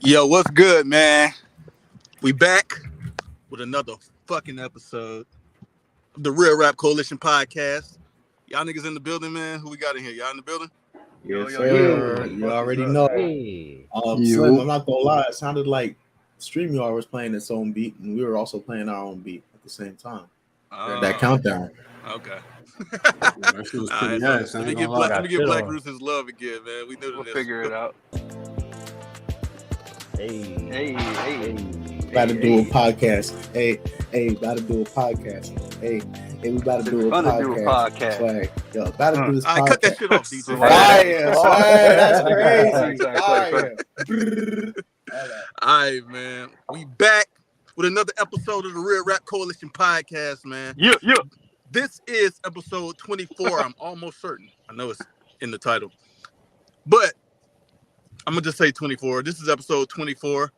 Yo, what's good, man? We back with another fucking episode of the Real Rap Coalition podcast. Y'all niggas in the building, man. Who we got in here? Y'all in the building? Yes, sir. You already know. Hey. Slim, I'm not gonna lie. It sounded like StreamYard was playing its own beat, and we were also playing our own beat at the same time. That countdown. Okay. That shit was pretty nice. Let me give Black Ruth his love again, man. We knew We'll this. figure it out. Hey. About to do a podcast. Hey, about to do a podcast. Hey, we about to do a podcast. Like, yo, about to do this podcast. Cut that shit off, DJ. Fire, that's crazy. All right, man. We back with another episode of the Real Rap Coalition podcast, man. Yeah. This is episode 24. I'm almost certain. I know it's in the title. But I'm going to just say 24. This is episode 24.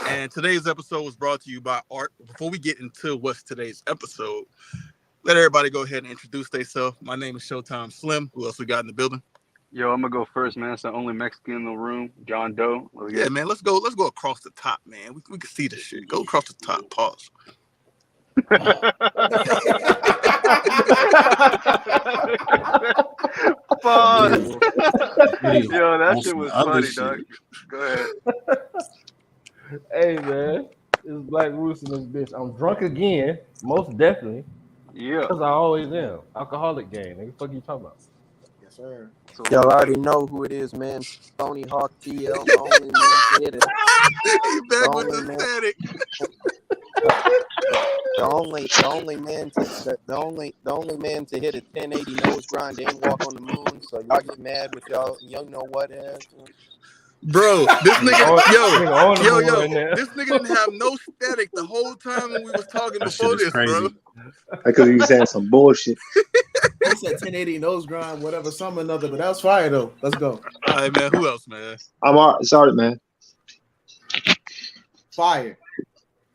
And today's episode was brought to you by Art. Before we get into what's today's episode, let everybody go ahead and introduce themselves. My name is Showtime Slim. Who else we got in the building? Yo, I'm gonna go first, man. It's the only Mexican in the room, John Doe. Yeah, man. Let's go across the top, man. We can see this shit. Go across the top. Pause. Pause. Yo, that shit was funny, dog. Go ahead. Hey, man. This is Black Ruth in this bitch. I'm drunk again, most definitely. Yeah. Because I always am. Alcoholic gang. Nigga, fuck you talking about? Yes, sir. So, Y'all already know who it is, man. Tony Hawk TL, the only man to hit it. He's back with the static. The only man to hit a 1080 nose grind and walk on the moon. So y'all get mad with y'all know what is. Bro, this nigga, This this nigga didn't have no static the whole time when we was talking before this, crazy. bro. Because he was saying some bullshit. He said 1080 nose grind, whatever, some or another, but that was fire though. Let's go. All right, man. Who else, man? I'm all right. Sorry, man. Fire.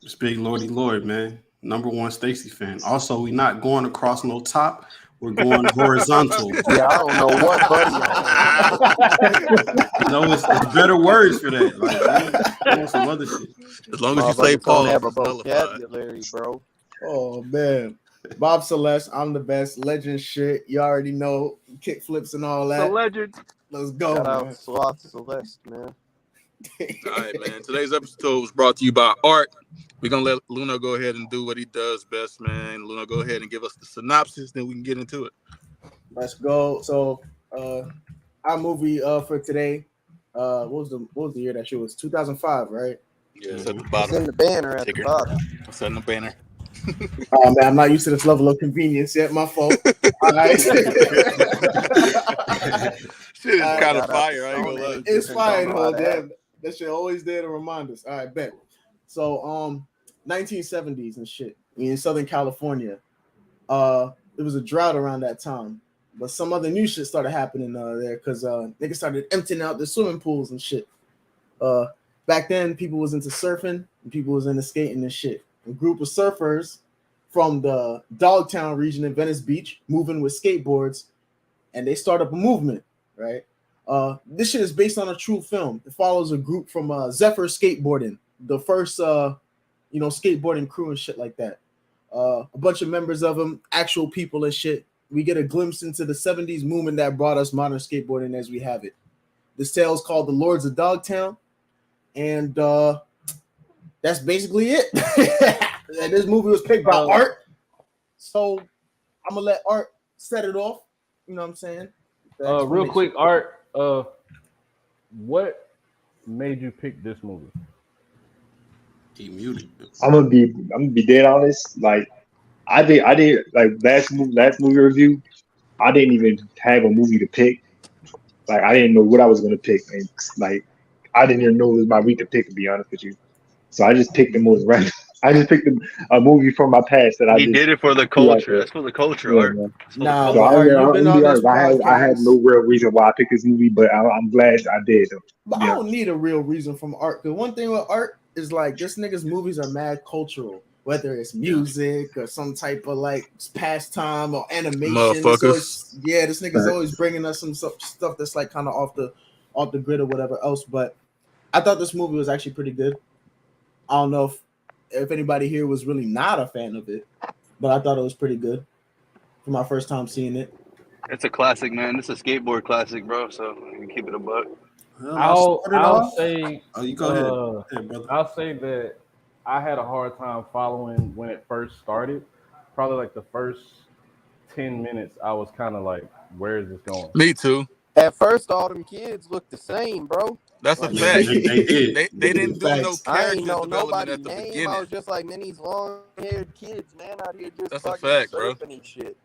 It's Big Lordy Lord, man. Number one Stacy fan. Also, we not going across no top. We're going horizontal. Yeah, I don't know what, buddy. No, it's better words for that. Like, man, some other shit. As long as you say Paul, pause, have a it's nullified. vocabulary, bro. Oh man. Bob Celeste, I'm the best. Legend shit. You already know kick flips and all that. the legend. Let's go. Shout Man. out Sloth Celeste, man. All right, man. Today's episode was brought to you by Art. We're going to let Luno go ahead and do what he does best, man. Luno, go ahead and give us the synopsis, then we can get into it. Let's go. So our movie for today, what was the year that shit was? 2005, right? Yeah, it's at the It's bottom. in the banner at the bottom. It's in the banner. Oh man, I'm not used to this level of convenience yet. My fault. All right. Shit is kind of fire. I ain't gonna lie. It's fire though. Damn, that shit always there to remind us. All right, bet. So 1970s and shit. We in Southern California. There was a drought around that time, but some other new shit started happening there because niggas started emptying out the swimming pools and shit. Back then, people was into surfing and people was into skating and shit. A group of surfers from the Dogtown region in Venice Beach moving with skateboards, and they start up a movement, right? This shit is based on a true film. It follows a group from Zephyr Skateboarding, the first skateboarding crew and shit like that. A bunch of members of them, actual people and shit. We get a glimpse into the 70s movement that brought us modern skateboarding as we have it. This tale is called The Lords of Dogtown, and that's basically it. And this movie was picked by Art, so I'm gonna let Art set it off. You know what I'm saying? Real quick, Art. What made you pick this movie? He muted. I'm gonna be dead honest. Like I did like last movie review. I didn't even have a movie to pick. Like I didn't know what I was gonna pick, and like I didn't even know it was my week to pick. To be honest with you, so I just picked the most random. I just picked a movie from my past that He did it for the culture. That's for the culture, Yeah, Art. man. Nah, So Art, you've been on this I had podcast. no real reason why I picked this movie, but I'm glad I did. Though. But I don't need a real reason from Art. Because one thing with Art is like this nigga's movies are mad cultural. Whether it's music or some type of like pastime or animation. Motherfuckers. This nigga's always bringing us some stuff that's like kind of off the grid or whatever else. But I thought this movie was actually pretty good. I don't know if anybody here was really not a fan of it, but I thought it was pretty good for my first time seeing it. It's a classic, man. It's a skateboard classic, bro. So you can keep it a buck. Well, I'll say. Oh, you go ahead. Hey, brother. I'll say that I had a hard time following when it first started. Probably like the first 10 minutes, I was kind of like, "Where is this going?" Me too. At first, all them kids looked the same, bro. That's a Like, fact. They did. They didn't do no Facts. I character ain't know development nobody's at the name. I beginning. was just like, man, these long-haired kids, man, out here just That's a fucking fact, bro. surfing and shit.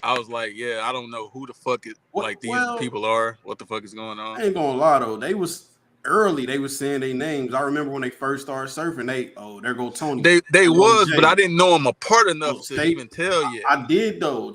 I was like, yeah, I don't know who the fuck it like these Well, people are. What the fuck is going I on? ain't gonna lie though. They was early. They was saying their names. I remember when they first started surfing. There go Tony. They There go was, Jay. but I didn't know them apart enough Oh, to State- even tell yet. I did though.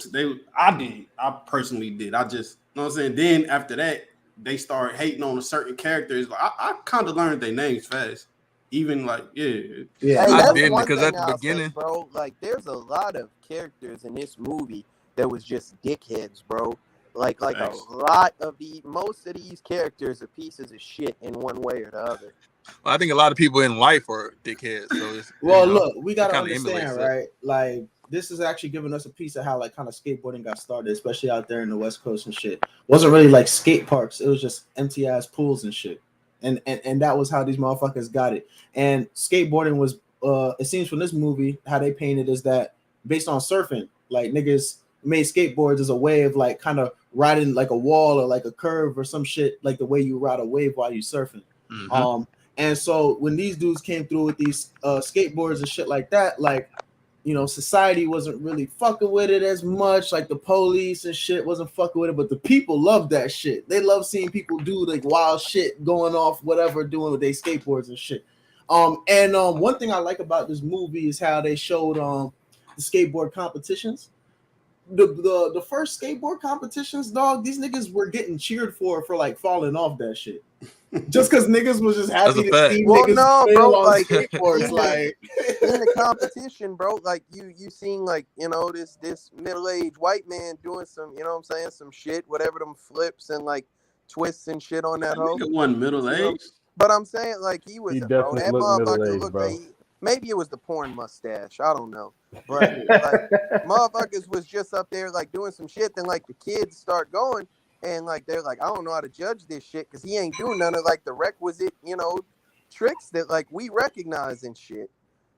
I did. I personally did. I just, you know what I'm saying. Then after that, they started hating on a certain characters. Like I kind of learned their names fast. Even like, yeah. Hey, Yeah, I that's didn't one because thing at the I'll say, beginning- bro. Like, there's a lot of characters in this movie that was just dickheads, bro. Like Facts. a lot of most of these characters are pieces of shit in one way or the other. Well, I think a lot of people in life are dickheads. So it's well, you know, look, we gotta kinda emulates understand, it. right? Like, this is actually giving us a piece of how like kind of skateboarding got started, especially out there in the West Coast and shit. Wasn't really like skate parks; it was just empty ass pools and shit. And that was how these motherfuckers got it. And skateboarding was, it seems from this movie, how they painted is that based on surfing, like niggas made skateboards as a way of like kind of riding like a wall or like a curve or some shit, like the way you ride a wave while you surfing. Mhm. And so when these dudes came through with these skateboards and shit like that, like, you know, society wasn't really fucking with it as much. Like the police and shit wasn't fucking with it, but the people loved that shit. They love seeing people do like wild shit, going off whatever, doing with their skateboards and shit. One thing I like about this movie is how they showed the skateboard competitions. The first skateboard competitions, dog, these niggas were getting cheered for like falling off that shit. Just because niggas was just happy That's a to fact. see Well, niggas no, fail bro, on like, skateboards. in Like the competition, bro, like you seen like, you know, this middle-aged white man doing some, you know what I'm saying, some shit, whatever, them flips and like twists and shit on that hoe. Nigga wasn't middle aged. But I'm saying, like, he was, He bro, definitely that looked motherfucker middle-aged, looked bro. like maybe it was the porn mustache. I don't know. But like motherfuckers was just up there like doing some shit. Then like the kids start going and like they're like, I don't know how to judge this shit because he ain't doing none of like the requisite, you know, tricks that like we recognize and shit.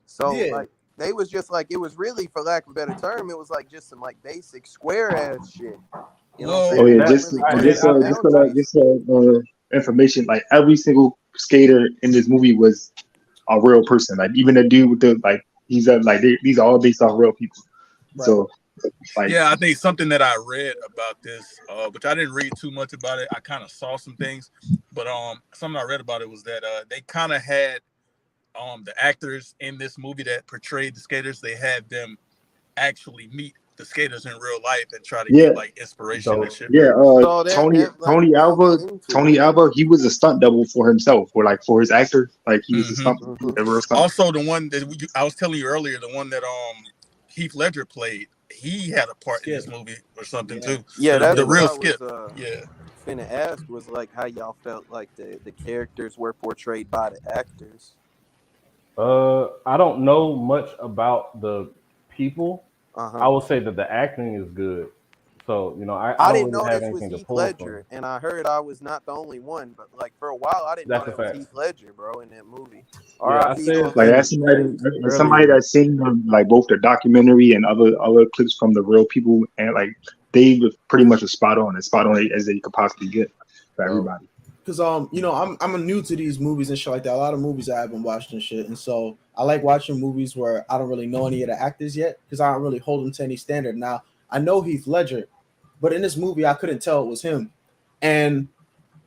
So Yeah. like they was just like, it was really, for lack of a better term, it was like just some like basic square ass shit. You know what I'm Whoa. saying? Oh yeah, Not just really I- just breaking I- just boundaries. information. Like every single skater in this movie was a real person. Like even the dude with the like, these are all based off real people. Right. So like, Yeah, I think something that I read about this, which I didn't read too much about it. I kind of saw some things, but something I read about it was that they kind of had the actors in this movie that portrayed the skaters. They had them actually meet the skaters in real life and try to Yeah. get like inspiration and shit. yeah, So that- Tony that, like, Tony plays Alva into Tony it. Alva, he was a stunt double for himself, or like for his actor. Like he was a stunt, Mhm. a real stunt. Also, the one that I was telling you earlier, the one that Heath Ledger played, he had a part in this movie or something too. Yeah, that's the what real I Skip. was Yeah. finna ask was like how y'all felt like the characters were portrayed by the actors. I don't know much about the people. Uh-huh. I will say that the acting is good. So, you know, I I don't didn't really know have this was anything to Heath pull Ledger, from. and I heard I was not the only one. But like for a while, I didn't That's know a that was fact. Heath Ledger, bro, in that movie. Yeah, I R.I.P. said to Like him. as earlier. somebody that's seen like both the documentary and other clips from the real people, and like they was pretty much as spot on as they could possibly get for everybody. because you know, I'm new to these movies and shit like that. A lot of movies I haven't watched and shit, and so I like watching movies where I don't really know any of the actors yet because I don't really hold them to any standard. Now I know Heath Ledger, but in this movie I couldn't tell it was him, and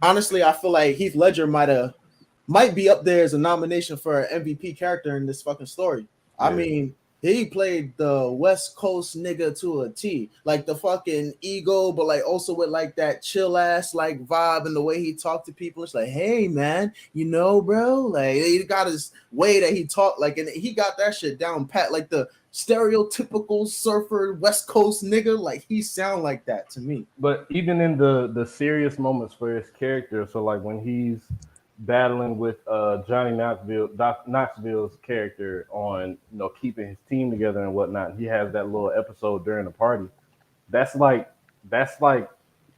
honestly, I feel like Heath Ledger might be up there as a nomination for an MVP character in this fucking story. I Yeah. mean, he played the West Coast nigga to a T, like the fucking ego, but like also with like that chill ass like vibe and the way he talked to people. It's like, hey man, you know, bro, like he got his way that he talked, like, and he got that shit down pat, like the stereotypical surfer West Coast nigga. Like he sound like that to me. But even in the serious moments for his character, so like when he's battling with Johnny Knoxville's character on keeping his team together and whatnot. He has that little episode during the party. That's like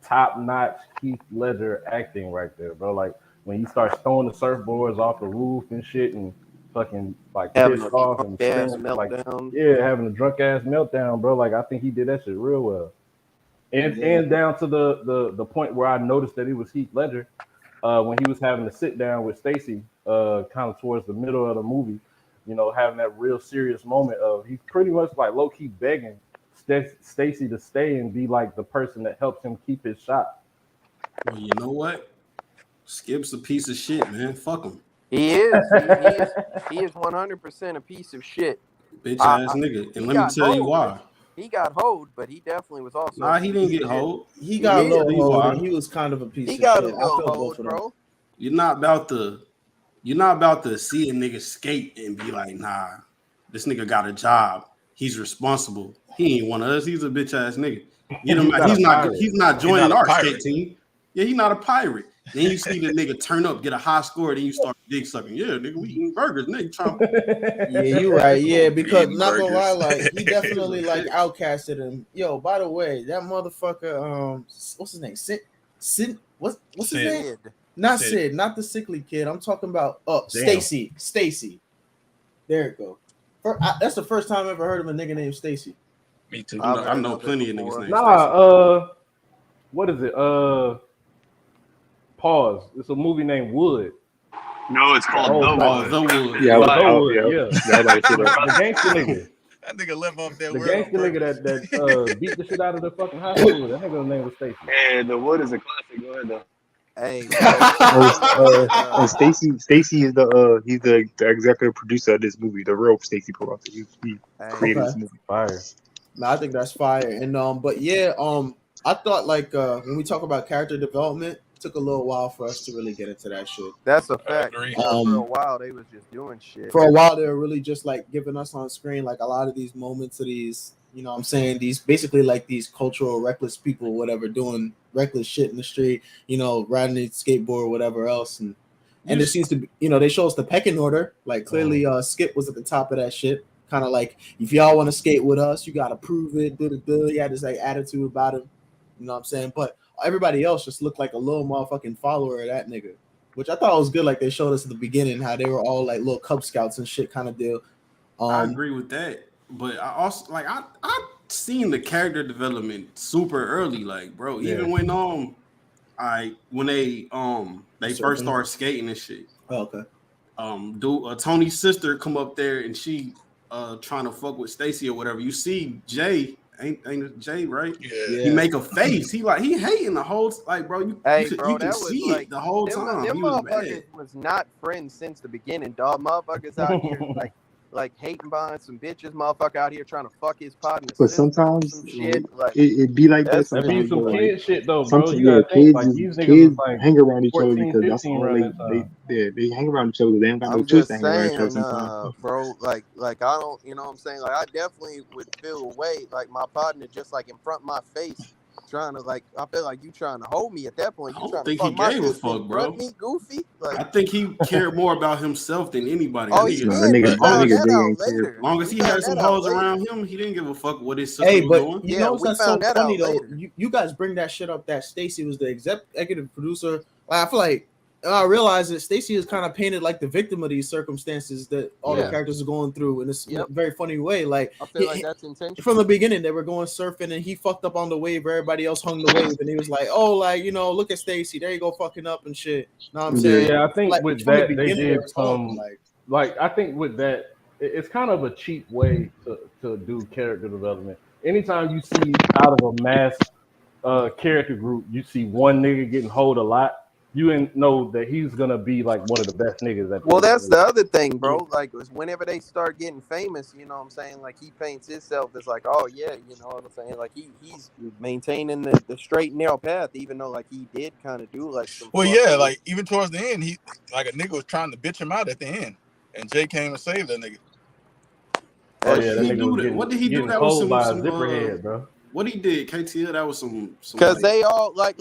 top notch Heath Ledger acting right there, bro. Like when he starts throwing the surfboards off the roof and shit and fucking like Having pissed a off and drunk-ass screaming, like meltdown. having a drunk ass meltdown, bro. Like I think he did that shit real well. And down to the point where I noticed that it was Heath Ledger when he was having to sit down with Stacy kind of towards the middle of the movie, having that real serious moment of he's pretty much like low key begging Stacy to stay and be like the person that helps him keep his shot. Well, you know what? Skip's a piece of shit, man. Fuck him. He is 100% a piece of shit. Bitch ass nigga. And let me tell you why. He got hoed, but he definitely was also. Nah, he didn't get hoed. He got a little hoed, and he was kind of a piece of shit. He got a little hoed, bro. You're not about to see a nigga skate and be like, nah, this nigga got a job. He's responsible. He ain't one of us. He's a bitch ass nigga. He's not joining our skate team. Yeah, he's not a pirate. Then you see the nigga turn up, get a high score, then you start dick sucking. Yeah, nigga, we eating burgers, nigga. Yeah, you right. Yeah, because not gonna lie, like he definitely like outcasted him. Yo, by the way, that motherfucker, what's his name? Sid. What's his name? Not Sid, not the sickly kid. I'm talking about Stacy. Stacy. There it go. That's the first time I ever heard of a nigga named Stacy. Me too. I know plenty of niggas named Stacy. What is it? Pause. It's a movie named Wood. No, it's called The Wood. Yeah, The Wood. The gangster nigga. That nigga live off that word. The gangster nigga that beat the shit out of the fucking high school. That nigga's name was Stacy. Yeah, The Wood is a classic. Go ahead though. Hey, Stacy is he's the executive producer of this movie, the real Stacy Peralta. He created this movie. Fire. No, I think that's fire. And but yeah, I thought like when we talk about character development, it took a little while for us to really get into that shit. That's a fact. For a while they was just doing shit. For a while they were really just like giving us on screen like a lot of these moments of these, you know what I'm saying, these basically like these cultural reckless people, whatever, doing reckless shit in the street, riding a skateboard or whatever else. And it seems to be, they show us the pecking order. Like clearly Skip was at the top of that shit. Kind of like, if y'all want to skate with us, you got to prove it. He had this like attitude about him. You know what I'm saying? But everybody else just looked like a little motherfucking follower of that nigga, which I thought was good. Like they showed us at the beginning how they were all like little Cub Scouts and shit kind of deal. I agree with that. But I also like I seen the character development super early, like bro. Even when they first started skating and shit. Oh, okay. Tony's sister come up there and she trying to fuck with Stacy or whatever. You see Jay, ain't it Jay, right? Yeah. He make a face. He hating the whole bro. You can see it the whole time. Them he was motherfuckers bad. was not friends since the beginning, dog. Motherfuckers out here like hating behind some bitches, motherfucker out here trying to fuck his partner. But sometimes some shit, it be like that. That be some kid shit though, bro. Sometimes kids hang around each other because that's all they hang around each other. They ain't got no choice to hang around each other sometimes. Bro, like I don't, you know what I'm saying? Like I definitely would feel away, like my partner just like in front of my face, trying to like, I feel like you trying to hold me at that point. You trying to fuck my gave a fuck, bro. Me goofy. Like, I think he cared more about himself than anybody. Oh, he as long as he had some hoes around him, he didn't give a fuck what his sister was doing. You know what's so funny though? You guys bring that shit up that Stacy was the executive producer. I feel like I realized that Stacy is kind of painted like the victim of these circumstances that all the characters are going through in this very funny way. Like I feel like that's intentional. From the beginning, they were going surfing and he fucked up on the wave. Everybody else hung the wave, and he was like, "Oh, like look at Stacy. There you go, fucking up and shit." Know what I'm saying? Yeah, I think with that they did some like I think with that it's kind of a cheap way to do character development. Anytime you see out of a mass character group, you see one nigga getting hold a lot. You know that he's gonna be like one of the best niggas. Well, that's the other thing, bro. Like, whenever they start getting famous, you know what I'm saying? Like, he paints himself as like, oh yeah, you know what I'm saying? Like, he's maintaining the straight and narrow path, even though like he did kind of do like some. Well, yeah, like even towards the end, he like a nigga was trying to bitch him out at the end, and Jay came and saved that nigga. Oh yeah, that nigga was what did he do? That was some zipper head, bro. What he did, KTL, that was some because they all like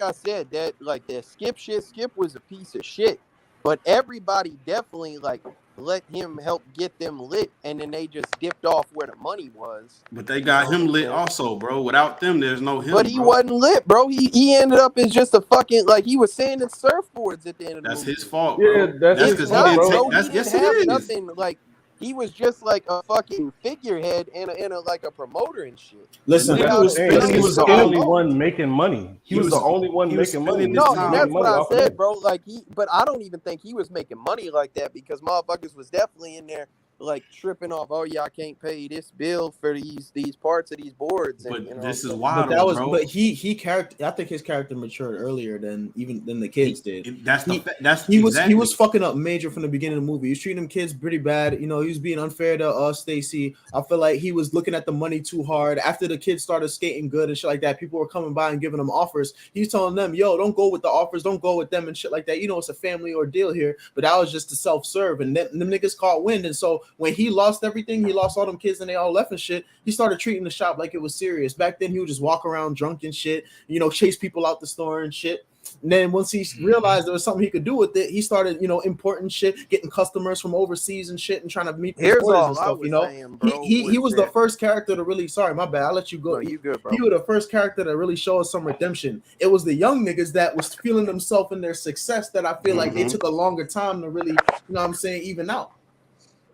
I said that like that Skip shit. Skip was a piece of shit. but everybody definitely like let him help get them lit, and then they just dipped off where the money was. But they got him lit also, bro. Without them, there's no him. But he bro. wasn't lit, bro. He ended up as just a fucking like he was sanding surfboards at the end of the That's movie. his fault, bro. Yeah, that's It's his not, fault, bro. bro. He didn't have nothing. Like he was just like a fucking figurehead and a like a promoter and shit. Listen, They That's out what I'm there saying. selling He was the shit. only one making money. He was the only one he was making money. spending No, his He and was that's making what money I off of said, that. bro. Like but I don't even think he was making money like that because motherfuckers was definitely in there like tripping off. Oh yeah, I can't pay this bill for these parts of these boards. And, But this is why, but that though, was, bro. but he character. I think his character matured earlier than the kids did. That's He exactly. was fucking up major from the beginning of the movie. He was treating them kids pretty bad. You know, he was being unfair to Stacy. I feel like he was looking at the money too hard. After the kids started skating good and shit like that, people were coming by and giving them offers. He's telling them, "Yo, don't go with the offers. Don't go with them and shit like that. You know, it's a family ordeal here." But that was just to self-serve, and them niggas caught wind. And so when he lost everything, he lost all them kids, and they all left and shit. He started treating the shop like it was serious. Back then, he would just walk around drunk and shit. You know, chase people out the store and shit. And then once he realized there was something he could do with it, he started, you know, importing shit, getting customers from overseas and shit, and trying to meet these Here's orders all and stuff. I was You know, saying, bro, he was the that- first character to really. Sorry, my bad. I'll let you go. No, you good, bro. He was the first character to really show us some redemption. It was the young niggas that was feeling themselves in their success that I feel like they took a longer time to really, you know what I'm saying, even out.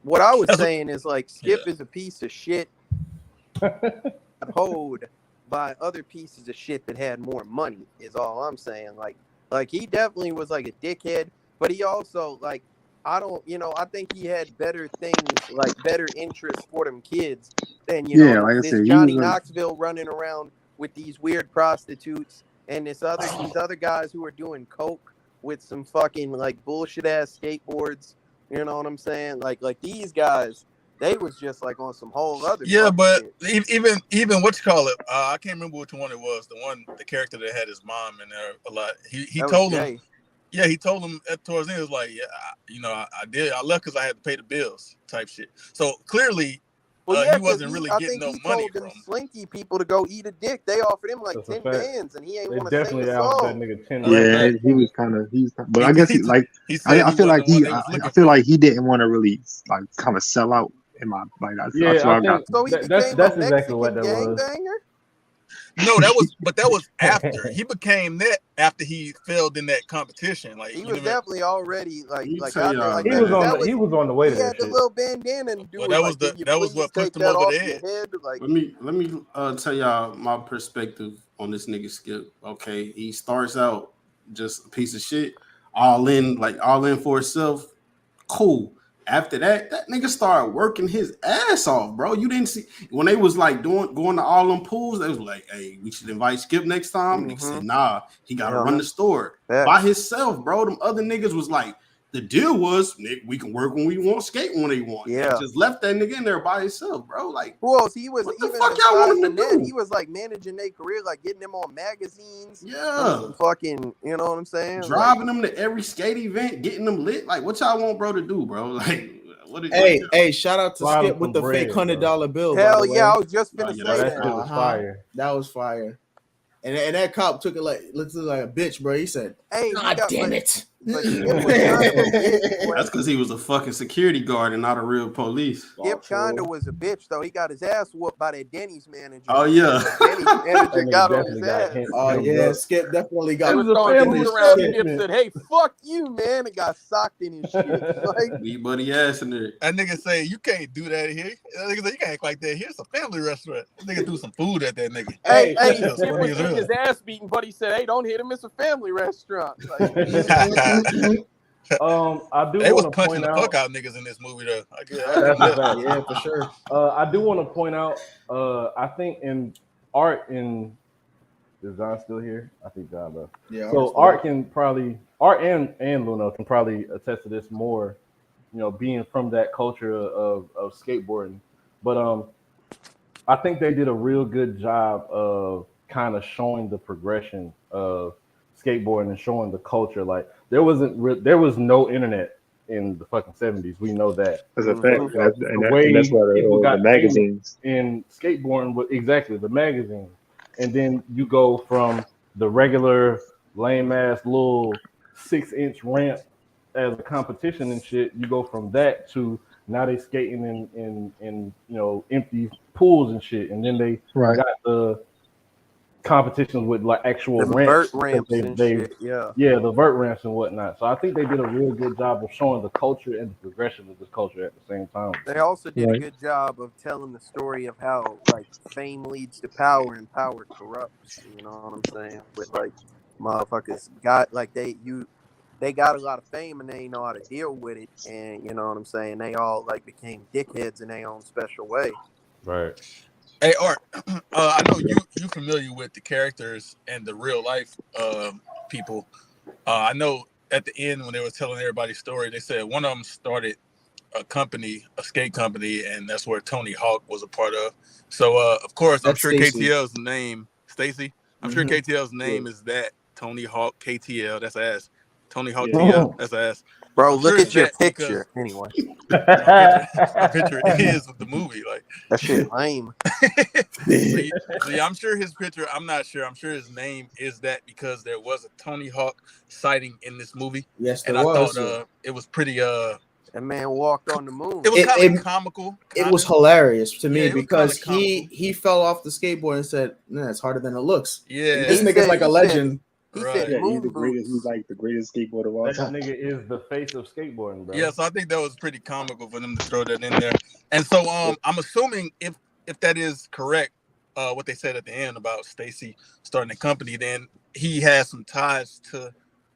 What I was saying is like Skip is a piece of shit hold by other pieces of shit that had more money is all I'm saying. Like he definitely was like a dickhead, but he also like I think he had better things, like better interests for them kids than Yeah, like I this said, he Johnny was like- Knoxville running around with these weird prostitutes and these other guys who are doing coke with some fucking like bullshit ass skateboards. You know what I'm saying? Like these guys, they was just like on some whole other. Yeah, but shit. even what you call it, I can't remember which one it was. The character that had his mom in there a lot. He told him. Yeah, he told him towards the end, it was like, yeah, I left because I had to pay the bills, type shit. So clearly, he wasn't really getting no money from. Slinky people to go eat a dick. They offered him like 10 bands, and he ain't want to sing the out that song. nigga 10. Yeah, he was kind of. But I guess I feel like I feel like he didn't want to really like kind of sell out in my like. I feel like I got. So he that's became a exactly what that Mexican was. gangbanger? No, that was after he became that. After he failed in that competition, like he was definitely already out there. Like he was on the way to he that had the shit. little bandana and dude. Well, that was what pushed him over the edge. Like, let me tell y'all my perspective on this nigga Skip. Okay, he starts out just a piece of shit, all in for himself. Cool. After that nigga started working his ass off, bro. You didn't see when they was like going to all them pools. They was like, "Hey, we should invite Skip next time." Nigga said, "Nah, he gotta run the store by himself, bro." Them other niggas was like, the deal was, Nick, we can work when we want, skate when they want. Yeah, they just left that nigga in there by himself, bro. Like, who else? He was what the even fuck y'all want him to do? He was like managing their career, like getting them on magazines. Yeah, fucking, you know what I'm saying? Driving them to every skate event, getting them lit. Like, what y'all want, bro, to do, bro? Like. Hey, shout out to Skip with the fake $100 bill. Hell yeah, I was just gonna say that was fire. That was fire. And that cop took it looked like a bitch, bro. He said, "Hey, God damn it!" But bitch, that's because he was a fucking security guard and not a real police. Skip kinda was a bitch though. He got his ass whooped by that Denny's manager. Oh yeah, Denny's manager got on his ass. Oh yeah, Skip definitely got. He was throwing food around. Skip said, "Hey, fuck you, man," and got socked in his shit. Like, we buddy ass in there. That nigga say you can't do that here. That nigga say you can't act like that here. It's a family restaurant. That nigga threw some food at that nigga. Hey, Skip was getting his ass beaten, but he said, "Hey, don't hit him. It's a family restaurant." Like, I do. They was punching punching the fuck out niggas in this movie, though. Yeah, for sure. I do want to point out. I think in Art and is John still here? I think John left. Yeah. So Art and Luna can probably attest to this more. You know, being from that culture of skateboarding, but I think they did a real good job of kind of showing the progression of skateboarding and showing the culture. Like there was no internet in the fucking 70s. We know that. That's a fact. And that's why the magazines in skateboarding was exactly the magazine. And then you go from the regular lame ass little 6-inch ramp as a competition and shit, you go from that to now they skating in empty pools and shit, and then they Right. got the competitions with like actual The ramps. vert ramps and shit, yeah. The vert ramps and whatnot. So I think they did a real good job of showing the culture and the progression of this culture at the same time. They also did a Right. good job of telling the story of how like fame leads to power and power corrupts. You know what I'm saying? With like motherfuckers got like they got a lot of fame and they ain't know how to deal with it, and you know what I'm saying? They all like became dickheads in their own special way. Right. Hey Art, I know you familiar with the characters and the real life people. I know at the end when they were telling everybody's story, they said one of them started a skate company, and that's where Tony Hawk was a part of. So of course, I'm That's sure Stacey. KTL's name, Stacy. I'm sure Mhm. KTL's name is that Tony Hawk KTL. That's ass. Tony Hawk Yeah. TL. That's ass. Bro, I'm look sure at it's your that picture. Anyway, my picture is with the movie. Like that shit lame. so yeah, I'm sure his picture. I'm not sure. I'm sure his name is that because there was a Tony Hawk sighting in this movie, Yes, there and I was. thought it was pretty. That man walked on the moon. It was It- kind it- of comical. It was kinda. hilarious to Yeah, me it was because kinda he fell off the skateboard and said, "Nah, it's harder than it looks." Yeah, This He nigga's said- like a he legend. He Right. said Yeah, he's the moon greatest. He's boots. like the greatest skateboarder of all That time. nigga is the face of skateboarding, bro. Yeah, so I think that was pretty comical for them to throw that in there. And so I'm assuming if that is correct, what they said at the end about Stacy starting a company, then he has some ties to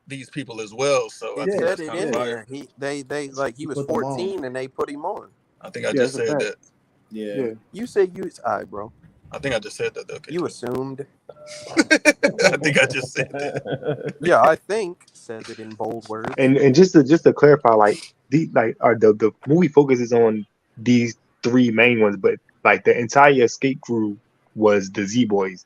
these people as well. So I He think said that's it kind of in fire. there. They like he was Put them on. 14 and they put him on. I think I Yeah, just that's a said fact. that. Yeah. You said you was bro. I think I just said that though. Okay. You assumed. I think I just said that. Yeah, I think says it in bold words. And just to clarify, like the movie focuses on these three main ones, but like the entire skate crew was the Z Boys.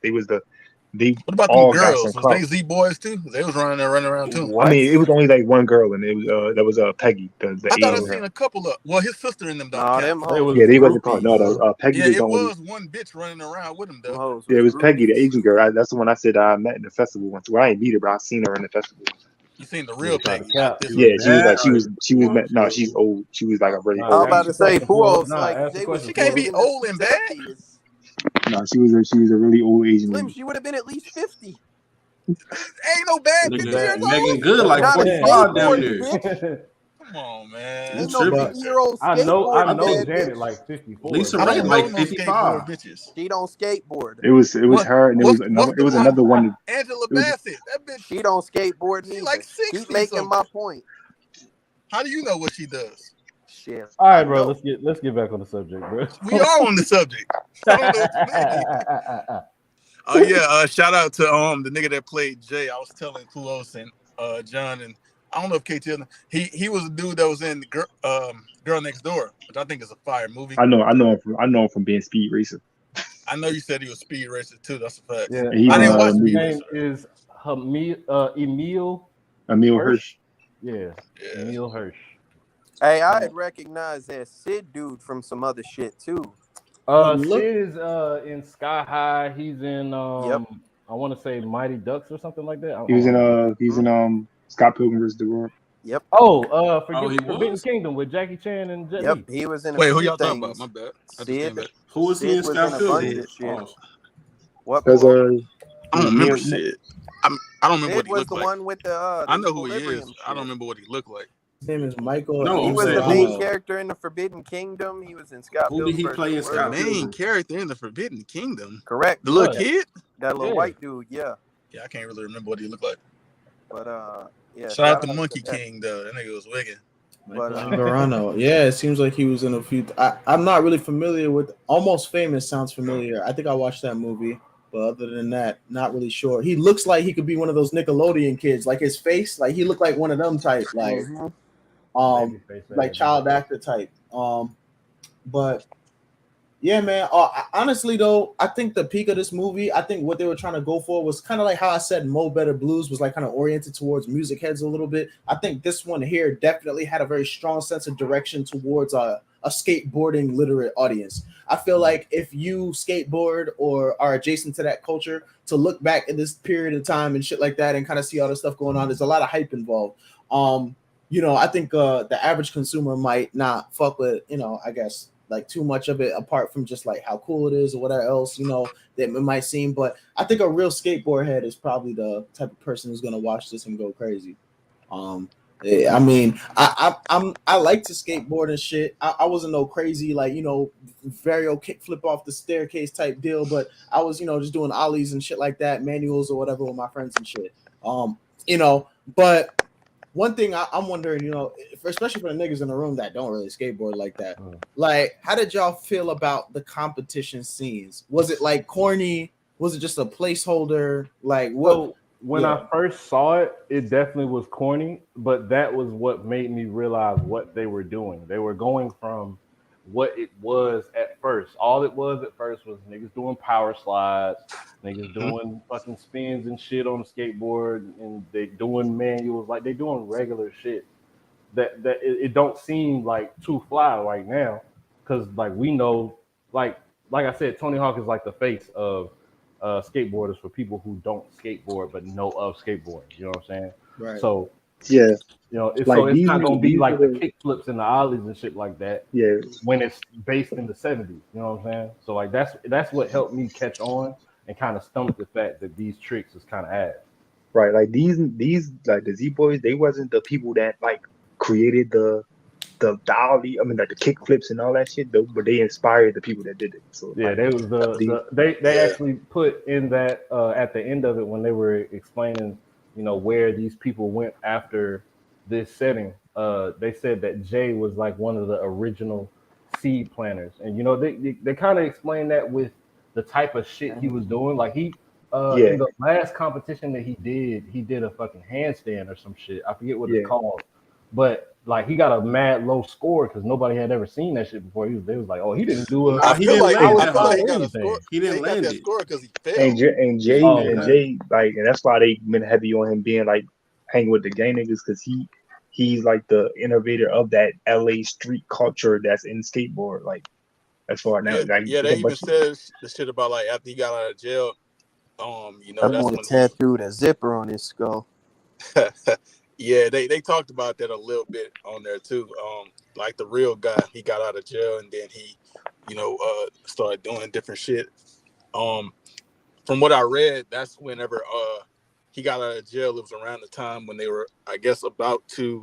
They What about them all got some girls? Was they clout. Z boys too? They was running around too. What? I mean, it was only like one girl, and it was that was Peggy, the I thought I Asian seen girl. a couple of. Well, his sister and them don't Nah, count. them They hoes was Yeah, they wasn't called. No, groupies. Peggy Yeah, was it the only. was one bitch running around with him Them though. hoes Yeah, it was Peggy, the groupies. Asian girl. That's the one I said I met in the festival once. Well, I ain't meet her, but I seen her in the festival. You seen the real trying to Peggy, cap. not this You one. Yeah, she was That like she was or met. No, she's old. She was like a really Nah, I was old. about ask to the say question, who Paul. else Nah, like ask the they was question, She can't Paul. be old and bad. 70s. No, she was a really old Asian Slim, lady. she would have been at least 50. Ain't no bad 50 nigga years Megan old. Good like Not a 45 damn skateboarding near. bitch. Come on, man. Ain't You no tripping. 50-year-old I know skateboarding bad Janet bitch. like 54. Lisa I bro. Ray don't know like no 55. skateboard bitches. She don't skateboard. It was her, and What's it the was one? another one. Angela It was Bassett. That bitch. She don't skateboard She neither. like Keep 60 making something. my point. How do you know what she does? Shit. All right, I bro. know. Let's get back on the subject, bro. We are on the subject. I don't know what you mean. Oh yeah, shout out to the nigga that played Jay. I was telling Kuos and John, and I don't know if KT. He was a dude that was in Girl Next Door, which I think is a fire movie. I know him from being Speed Racer. I know you said he was Speed Racer too. That's a fact. Yeah, And he's I didn't watch his Speed name Racer. is Emil Emil Hirsch. Yeah, Yeah. Emil Hirsch. Hey, I had recognized that Sid dude from some other shit too. Look- Sid is in Sky High. He's in Yep. I want to say Mighty Ducks or something like that. He was in Scott Pilgrim vs. the World. Yep. Forbidden was? Kingdom with Jackie Chan and Jet Yep. Li. He was in a Wait, who few y'all talking about? things. My bad. I just Sid. came back. Who was he Sid in was Scott in a Pilgrim? bunch of shit. Oh, What? Because Paul? I don't remember Neil- Sid. I don't remember Sid what he was looked the like. one with the I know who he Equilibrium is. I don't shit. remember what he looked like. His name is Michael. No, He I'm was the saying main who- character in the Forbidden Kingdom. He was in Scott Who did he Pilgrim play in versus The the Scott World. main Pilgrim? character in the Forbidden Kingdom. Correct. The little What? kid? That little Yeah. white dude, yeah. Yeah, I can't really remember what he looked like. But yeah. Shout out to to Monkey that. King though. That nigga was wicked. But Angarano. Yeah, it seems like he was in a few. I'm not really familiar with. Almost Famous sounds familiar. I think I watched that movie, but other than that, not really sure. He looks like he could be one of those Nickelodeon kids. Like his face, like he looked like one of them type, like mhm. like child actor type. But yeah, man. Honestly, though, I think the peak of this movie, I think what they were trying to go for was kind of like how I said Mo Better Blues was like kind of oriented towards music heads a little bit. I think this one here definitely had a very strong sense of direction towards a skateboarding literate audience. I feel like if you skateboard or are adjacent to that culture, to look back at this period of time and shit like that and kind of see all the stuff going on, there's a lot of hype involved. I think the average consumer might not fuck with, I guess like too much of it apart from just like how cool it is or whatever else, that it might seem. But I think a real skateboard head is probably the type of person who's gonna watch this and go crazy. I mean, I like to skateboard and shit. I wasn't no crazy like vario kickflip off the staircase type deal, but I was just doing ollies and shit like that, manuals or whatever with my friends and shit. But one thing I'm wondering, especially for the niggas in the room that don't really skateboard like that, like how did y'all feel about the competition scenes? Was it like corny? Was it just a placeholder? Like what? So when I first saw it, it definitely was corny, but that was what made me realize what they were doing. They were going from what it was at first. All it was at first was niggas doing power slides, niggas doing fucking spins and shit on the skateboard, and they doing manuals, like they doing regular shit. That it don't seem like too fly right now, because like we know, like I said, Tony Hawk is like the face of skateboarders for people who don't skateboard but know of skateboarding. You know what I'm saying? Right. So yeah, it's like it's not gonna be these like are the kick flips and the ollies and shit like that. Yeah, When it's based in the 70s, you know what I'm saying? So like that's what helped me catch on and kind of stomach the fact that these tricks is kind of ass. right. Like these like the Z Boys, they wasn't the people that like created the ollie. I mean, like the kick flips and all that shit, though. But they inspired the people that did it. So Yeah, like, they was they actually put in that at the end of it when they were explaining, where these people went after this setting. They said that Jay was like one of the original seed planters, and they kind of explained that with the type of shit he was doing. Like he yeah, in the last competition that he did a fucking handstand or some shit. I forget what yeah. it's called, but like he got a mad low score because nobody had ever seen that shit before. They was like, oh, he didn't do a. I he feel didn't like land I that feel like high. he got a anything. score. He didn't He got land that it. score because he And failed. Jay, like, and that's why they been heavy on him being like hanging with the gang niggas because he's like the innovator of that LA street culture that's in skateboard. Like as far now, like Yeah. They even said the shit about like after he got out of jail. That That's boy when tattooed a zipper on his skull. yeah, they talked about that a little bit on there too. Like the real guy, he got out of jail and then he, started doing different shit. From what I read, that's whenever he got out of jail. It was around the time when they were, I guess, about to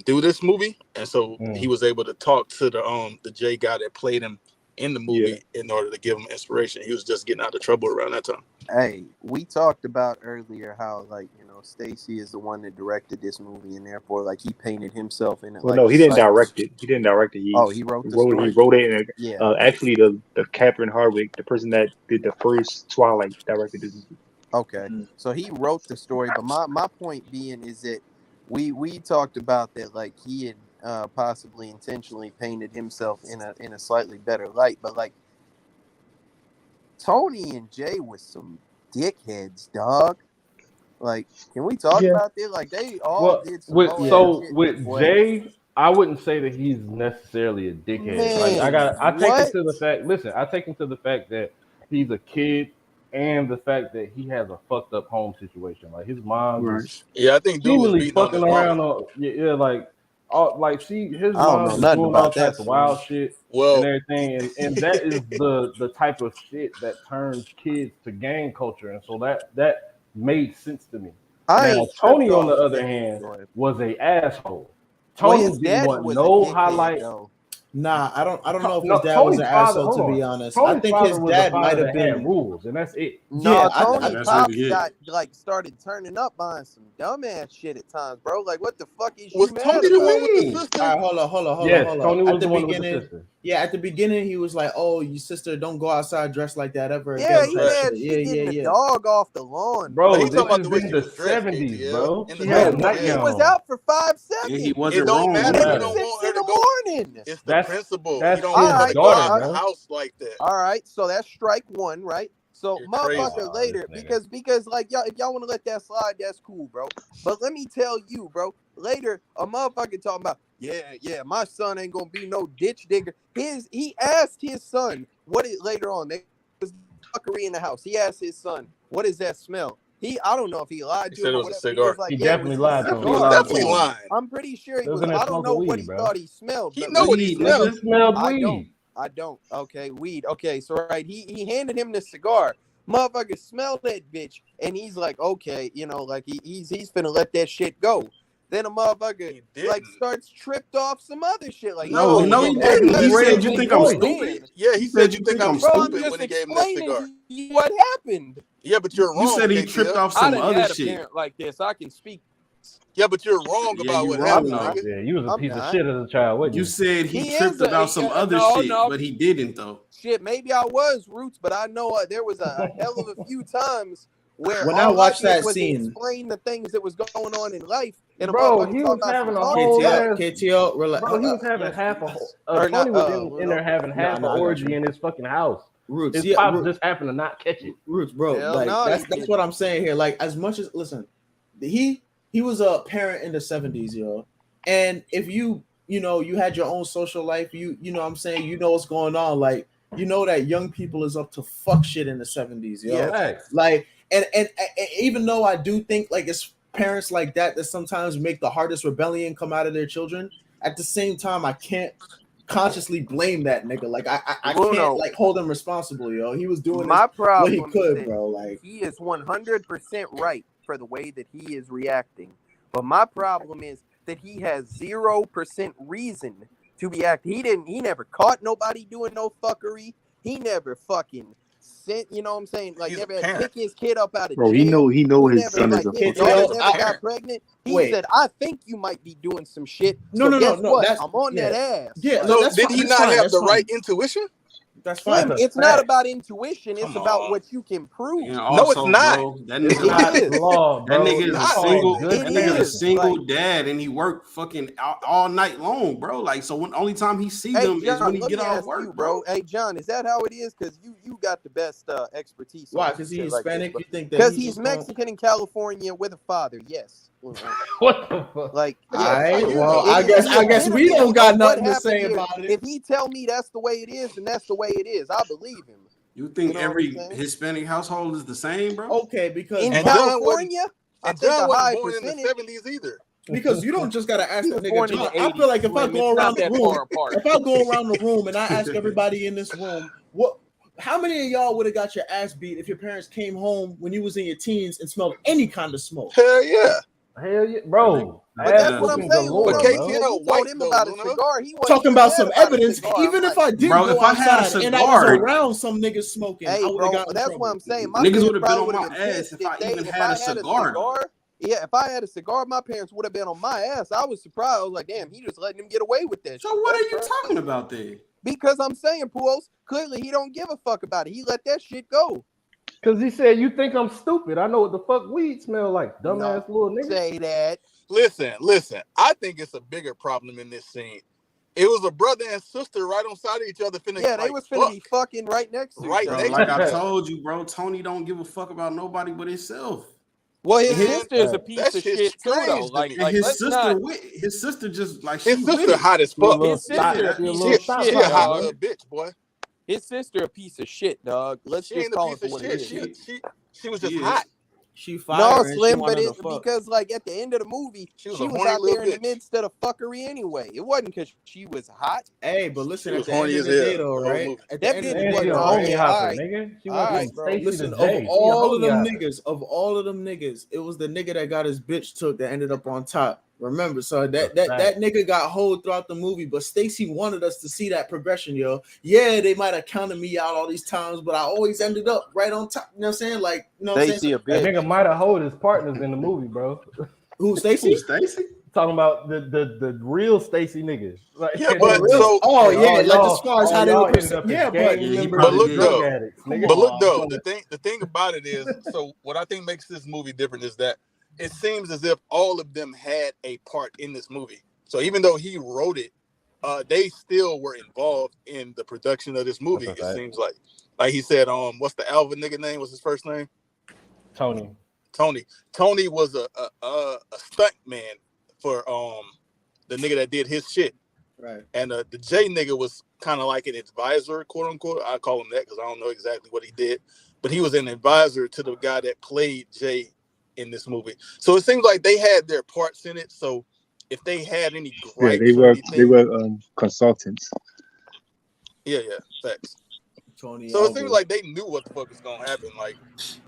do this movie, and so he was able to talk to the J guy that played him in the movie in order to give him inspiration. He was just getting out of trouble around that time. Hey, we talked about earlier how Stacy is the one that directed this movie, and therefore like he painted himself in it. Well, like no, he didn't direct it. He didn't direct it. He wrote the story. He wrote it. And, Yeah. Actually, the Catherine Hardwicke, the person that did the first Twilight, directed this movie. Okay, so he wrote the story, but my point being is that we talked about that like he had possibly intentionally painted himself in a slightly better light, but like Tony and Jay was some dickheads, dog. Like, can we talk about that? Like, they all did some with Jay, I wouldn't say that he's necessarily a dickhead. Man, like I take him to the fact. Listen, I take him to the fact that he's a kid, and the fact that he has a fucked up home situation. Like his mom, I think dude was beating fucking on around. Like his I don't mom know was nothing doing about all that types of wild shit and everything, and that is the type of shit that turns kids to gang culture, and so that made sense to me. Now Tony, on the other hand, was a asshole. Tony didn't want no highlight. Nah, I don't know if No, his dad Tony's was an father, asshole, to hold be on. honest. Tony's I think father his was a dad father might have that been had rules, and that's it. No, Yeah, Tony Pops got like started turning up on some dumbass shit at times, bro. Like, what the fuck is Was you Tony mad the about? one with the sister? All right, hold on. Yes, Tony was At the the one with the beginning, sister. yeah, at the beginning he was like, "Oh, you sister, don't go outside dressed like that ever Yeah, again." he type had shit. she getting the dog off the lawn, Bro, He's this talking about is the way in she the was dressed, 70s, KTL. bro. In the She had a 70s, nightgown He was on. out for 5 seconds. And he It wasn't don't wrong. matter. Yeah. You don't 6 want her in to the go. morning. It's the That's- principle. that's You don't his want her to go daughter, out bro. the house like that. All right, so that's strike one, right? So You're motherfucker crazy. later, because like y'all, if y'all want to let that slide, that's cool, bro. But let me tell you, bro, later a motherfucker talking about, yeah, my son ain't gonna be no ditch digger. He asked his son what it later on. They was fuckery in the house. He asked his son, what is that smell? I don't know if he lied He to said him it or was a whatever. cigar. He was like, He yeah, definitely lied to him. He was He lied definitely to him. lying. I'm pretty sure he It was was. in there I don't know smoking what weed, he bro. thought he smelled. He But know what he Weed, smelled. nigga. Smelled I weed. don't. Okay, weed. Okay, so right, he handed him the cigar. Motherfucker smelled that bitch, and he's like, okay, you know, like he's finna let that shit go. Then a motherfucker He didn't. like starts tripped off some other shit. Like No, No, he he didn't. didn't. He said, "You Raising think I'm voice. stupid?" Yeah, he said, "You think I'm bro, I'm stupid" just when he gave him that cigar. explaining to you what happened. Yeah, but you're You wrong, said he KTL. tripped off I some done other had a shit. parent like this. I can speak. Yeah, but you're wrong Yeah, about you what wrong, happened, though. nigga. Yeah, you was a I'm piece of not. shit as a child, wasn't You you? said he He tripped is about some other no, shit, no. but he didn't though. Shit, maybe I was Roots, but I know there was a hell of a few times where When I all watched did that was scene, explain the things that was going on in life, and a Bro, motherfucker he talking was about some having a talking whole shit. ass. KTL, Bro, he was having half a whole. Or Tony not, was in there having No, half an I got orgy you. in his fucking house. Roots, His yeah, pops just happened to not catch it. Roots, bro. Hell Like no, that's he that's didn't. what I'm saying here. Like as much as listen, he was a parent in the 70s, yo. And if you you had your own social life, you know what I'm saying, you know what's going on. Like you know that young people is up to fuck shit in the 70s, yo. Yeah. Facts. Like and even though I do think like it's parents like that sometimes make the hardest rebellion come out of their children, at the same time I can't consciously blame that nigga. Like I Bruno, can't like hold him responsible, yo. He was doing my what he problem is could, that bro. Like he is 100% right for the way that he is reacting, but my problem is that he has 0% reason to be acting. He never caught nobody doing no fuckery. He never fucking sent, you know what I'm saying? Like He's never a had to parent. pick his kid up out of Bro, jail. he know his Never, son like is a his KTL, daughter fucking. never got parent. pregnant. He Wait. said, "I think you might be doing some shit." No, so no, guess no. what? That's I'm on that ass. Yeah, Like, So that's did fine, he that's not fine, have that's the fine. right intuition? That's fine. Slim, That's a it's not fact. about intuition. It's Come about on. what you can prove. And No, also, it's not. bro, that It's nigga, It not is. law, that bro. nigga is It's a not. called single. good It That nigga is a is. single Like, dad, and he worked fucking all night long, bro. Like, so when only time he see hey, them is John, when he let get me off ask you, work, bro. bro. Hey, John, is that how it is? Because you got the best expertise on Why? some Because he's shit like this. Hispanic? You think that Because he's he's just going? Mexican in California with a father. Yes. What the fuck? Like, All yes. right. you Well, know? I guess we epitome don't got of what nothing to happened say here. about it. If he tell me that's the way it is, then that's the way it is. I believe him. You think You know what I'm every saying? Hispanic household is the same, bro? Okay, because In And John California, I And think John a wasn't high born in the percentage. 70s either. because you don't just gotta ask He the was nigga. born in John, the I feel 80s. like if I Slim, go it's around not the that room, far apart. if I go around the room and I ask everybody in this room, how many of y'all would have got your ass beat if your parents came home when you was in your teens and smelled any kind of smoke? Hell yeah. Hell yeah, bro. But that's what I'm Ass-whooping saying. galore, But Luno, bro. when KTL you white told him though, about a Luno. cigar, he wasn't Talking even about mad some about a evidence. cigar. I'm Even like, if I did Bro, go if I had a outside and I was cigar, around some niggas smoking, I hey, would have bro, gotten in that's trouble. what I'm saying. My niggas parents would have been probably on would my have been ass pissed if I they, even if had I a cigar. Though. Yeah, if I had a cigar, my parents would have been on my ass. I was surprised. I was like, damn, he just letting him get away with that So shit. what That's are you crazy. talking about then? Because I'm saying, Puos, clearly he don't give a fuck about it. He let that shit go. Cause he said, "You think I'm stupid? I know what the fuck weed smell like, dumbass little nigga." Say that. Listen. I think it's a bigger problem in this scene. It was a brother and sister right on side of each other finna Yeah, they like, was finna be fucking right next to Right each other. Bro, next like to I each other. told you, bro, Tony don't give a fuck about nobody but himself. Well, his Man, sister is a piece that of shit's shit too, though. strange to Like, me. And his let's sister not. his sister just like His she with sister it. hot as She a fuck. little His sister Yeah, a piece little of She shit, a hot dog. little bitch, boy. His sister a piece of shit, dog. Let's She just ain't a call it piece for of what it shit. is. She was She just is. hot. She No, fired and she Slim, but wanted to it's fuck. because like at the end of the movie, She was she a was horny out little there in the bitch. midst of the fuckery anyway. It wasn't because she was hot. Hey, but listen, She at was the end horny of as the day, hell though, the whole right? movie. At That the end of bitch the Man, day, she a though, homie okay, right? hopper, alright. nigga. She All went right, from bro. Stacy Listen, to of Jay. She a all of homie them hopper. niggas, it was the nigga that got his bitch took that ended up on top. Remember, so that nigga got hold throughout the movie, but Stacy wanted us to see that progression, yo. Yeah, they might have counted me out all these times, but I always ended up right on top. You know what I'm saying? Like, you know what I'm saying? Stacy a That bitch. nigga might have hold his partners in the movie, bro. Who, Stacy? Who, Stacy? Talking about the real Stacy niggas. Like, Yeah, and but then- so Oh and yeah, all like as y'all- far as all how they y'all were ended up as yeah, but gang Yeah, he members but and look did. drug though. addicts, nigga. But look though, the thing about it is, so what I think makes this movie different is that it seems as if all of them had a part in this movie. So even though he wrote it, they still were involved in the production of this movie. That's a It fact. seems like he said, what's the Alvin nigga name? What's his first name? Tony. Tony was a stunt man for the nigga that did his shit. right. And the J nigga was kind of like an advisor, quote unquote. I call him that because I don't know exactly what he did. but he was an advisor to the guy that played Jay in this movie. So it seems like they had their parts in it. So if they had any Yeah, gripes or they anything, were consultants. yeah, facts. Tony So it seems Alva. like they knew what the fuck was gonna happen. Like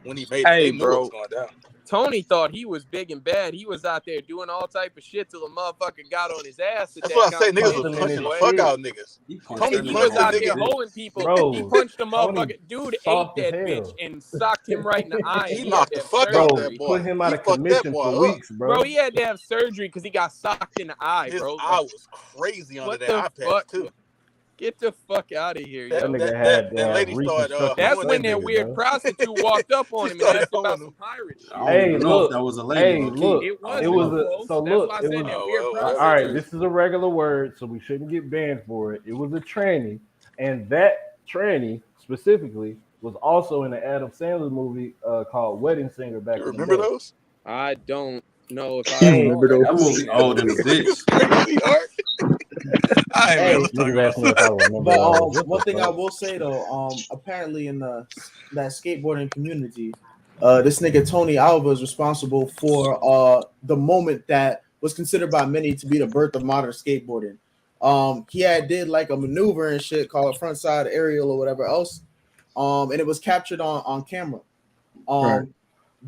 when he made it, Hey, they knew what was bro. going down. Tony thought he was big and bad. He was out there doing all type of shit till a motherfucker got on his ass. That's what I say. Niggas was Punching punching in the his fuck shit. out of niggas. Tony He punched was the out there nigga. holding people. Bro, He punched the Tony motherfucker. Dude ate soft as that bitch hell. and socked him right in the eye. He He had knocked to the have fuck Bro, out surgery. that boy. put him He out of fucked that commission boy for up. weeks, bro. Bro, he had to have surgery because he got socked in the eye, His bro. eye was crazy under What that the eye patch fuck? too. Get the fuck out of here, That That yo. nigga had that lady started reconstructive That's hoeing when that that nigga. weird bro. prostitute walked up on She him and started asked about hoeing some him. pirate shit. I don't Hey, even know look. if that was a lady. Hey, low key. look. It was. It It was was a close. so That's look. why I It said was that Oh, weird well, all whatever. prostitute. right. This is a regular word, so we shouldn't get banned for it. It was a tranny, and that tranny specifically was also in an Adam Sandler movie called Wedding Singer back You in the remember day. those? I don't know if I You Hey, saw remember that. those? That I've movie seen that old in movie. the bitch. Crazy art. All right, man. Hey, Let's talk niggas about asked me if I remember but those. What one the thing I fuck? will say though, apparently in that skateboarding community, this nigga Tony Alva is responsible for the moment that was considered by many to be the birth of modern skateboarding. He had did like a maneuver and shit called front side aerial or whatever else, and it was captured on camera. Right.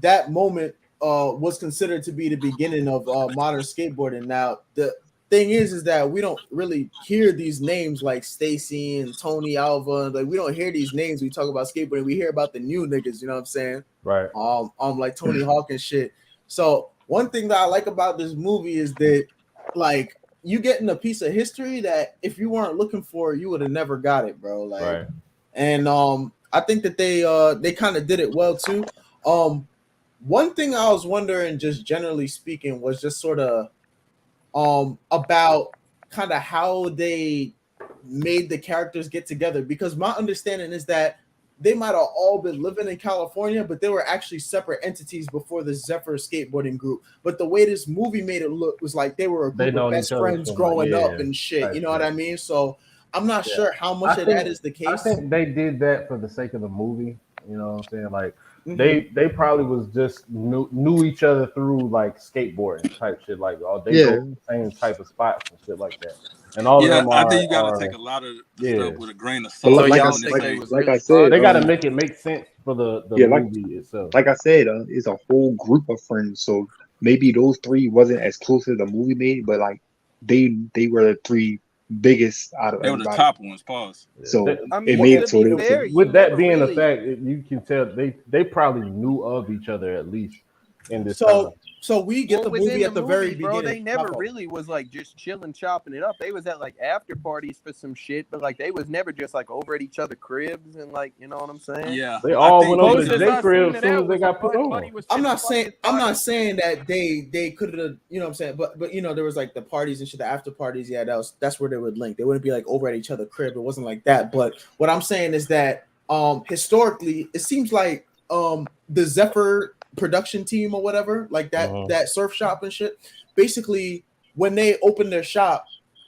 That moment was considered to be the beginning of modern skateboarding. Now the thing is that we don't really hear these names like Stacy and Tony Alva. Like we don't hear these names. We talk about skateboarding. We hear about the new niggas. You know what I'm saying? Right. Like Tony Hawk and shit. So one thing that I like about this movie is that like you getting a piece of history that if you weren't looking for, you would have never got it, bro. Like, Right. and I think that they kind of did it well too. One thing I was wondering, just generally speaking, was just sort of about kind of how they made the characters get together, because my understanding is that they might have all been living in California, but they were actually separate entities before the Zephyr skateboarding group. But the way this movie made it look was like they were a They group known of best each other friends from, growing yeah, up and shit. You know what I mean? So I'm not Yeah. sure how much of that is the I case. think they did that for the sake of the movie. You know what I'm saying? Like Mhm. they probably was just knew each other through like skateboarding type shit. Like they Yeah. go to the same type of spots and shit like that. And all of Yeah, them I think you gotta are take a lot of yeah. stuff with a grain of But salt. So like I y'all think they was like I really said, They got to partners? make it make sense for the yeah, like movie itself. like I said, it's a whole group of friends. So maybe those three wasn't as close as the movie made, but like they were the three biggest out of They were the everybody. top ones. Pause. So They- I it mean, made to so be they fair, you with that never being really. the fact, you can tell they probably knew of each other at least in this So time. so we get Well, the within movie the at the movie, very bro, beginning. they never My fault. really was like just chilling, chopping it up. They was at like after parties for some shit, but like they was never just like over at each other cribs and like, you know what I'm saying? Yeah, They I all think went over Closest to because J I crib seen as to soon that as they was got put Buddy on. was I'm chilling not fucking saying his I'm partner. not saying that they could have, you know what I'm saying, but you know there was like the parties and shit, the after parties. Yeah, that's where they would link. They wouldn't be like over at each other crib. It wasn't like that. But what I'm saying is that historically it seems like the Zephyr production team or whatever, like that surf shop and shit, basically when they opened their shop,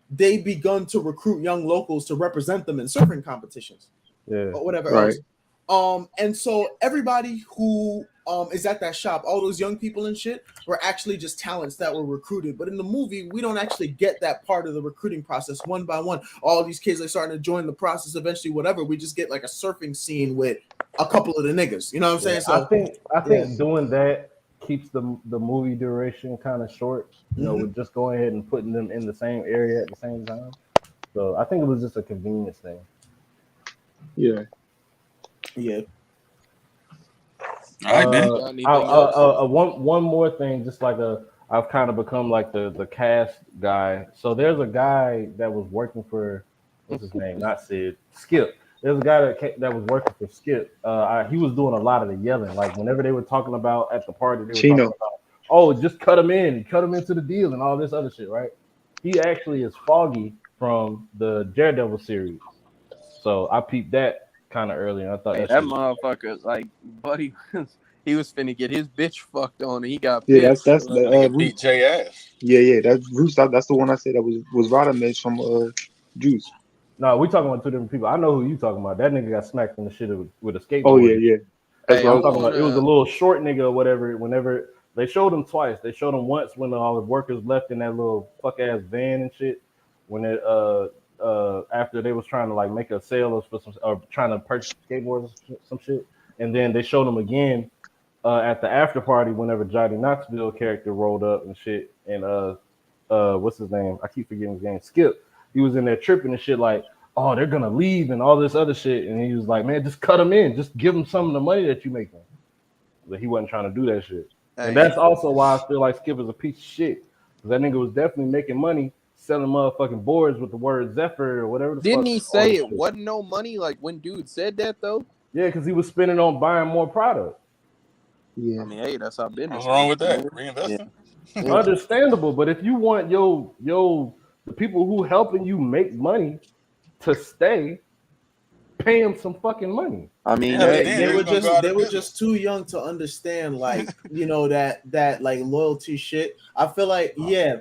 they begun to recruit young locals to represent them in surfing competitions Yeah. or whatever Right. else. And so everybody who is at that shop, all those young people and shit, were actually just talents that were recruited. But in the movie, we don't actually get that part of the recruiting process one by one. All these kids are starting to join the process eventually, whatever. We just get like a surfing scene with a couple of the niggas. You know what I'm saying? So I think doing that keeps the movie duration kind of short. You know, with just going ahead and putting them in the same area at the same time. So I think it was just a convenience thing. Yeah. yeah. all right, man. Got anything else? One more thing, just like I've kind of become like the cast guy. So there's a guy that was working for what's his name? Not Sid, Skip. There's a guy that was working for Skip. He was doing a lot of the yelling. Like whenever they were talking about at the party, they were Chino. talking about, oh, just cut him into the deal and all this other shit, right? He actually is Foggy from the Daredevil series. So I peeped that kind of early, and I thought Hey, that motherfucker, like, Buddy, he was finna get his bitch fucked on, and he got Yeah, pissed. that's the Nigga Root. beat Jay ass. Yeah, that's Bruce. That's the one I said that was Rodimus from Juice. No, we talking about two different people. I know who you talking about. That nigga got smacked in the shit with a skateboard. Oh yeah. That's Hey, what I I'm talking about. It was a wanna. little short nigga or whatever. Whenever they showed him twice, they showed him once when all the workers left in that little fuck ass van and shit. When it after they was trying to like make a sale for some or trying to purchase skateboards or some shit, and then they showed him again at the after party whenever Johnny Knoxville character rolled up and shit, and what's his name? I keep forgetting his name. Skip. He was in there tripping and shit like, oh, they're gonna leave and all this other shit, and he was like, man, just cut them in, just give them some of the money that you making. But he wasn't trying to do that shit, and Hey, that's also why I feel like Skip is a piece of shit because that nigga was definitely making money selling motherfucking boards with the word Zephyr or whatever the didn't fuck. he say it wasn't no money? Like when dude said that though. Yeah, because he was spending on buying more product. Yeah. I mean, hey, that's how business. What's wrong with works, that? man. Reinvesting? Yeah. Understandable, but if you want the people who helping you make money to stay, pay them some fucking money. I mean, Yeah, but hey, then They they were was gonna go out they of were business. just too young to understand, like, that like loyalty shit. I feel like, yeah,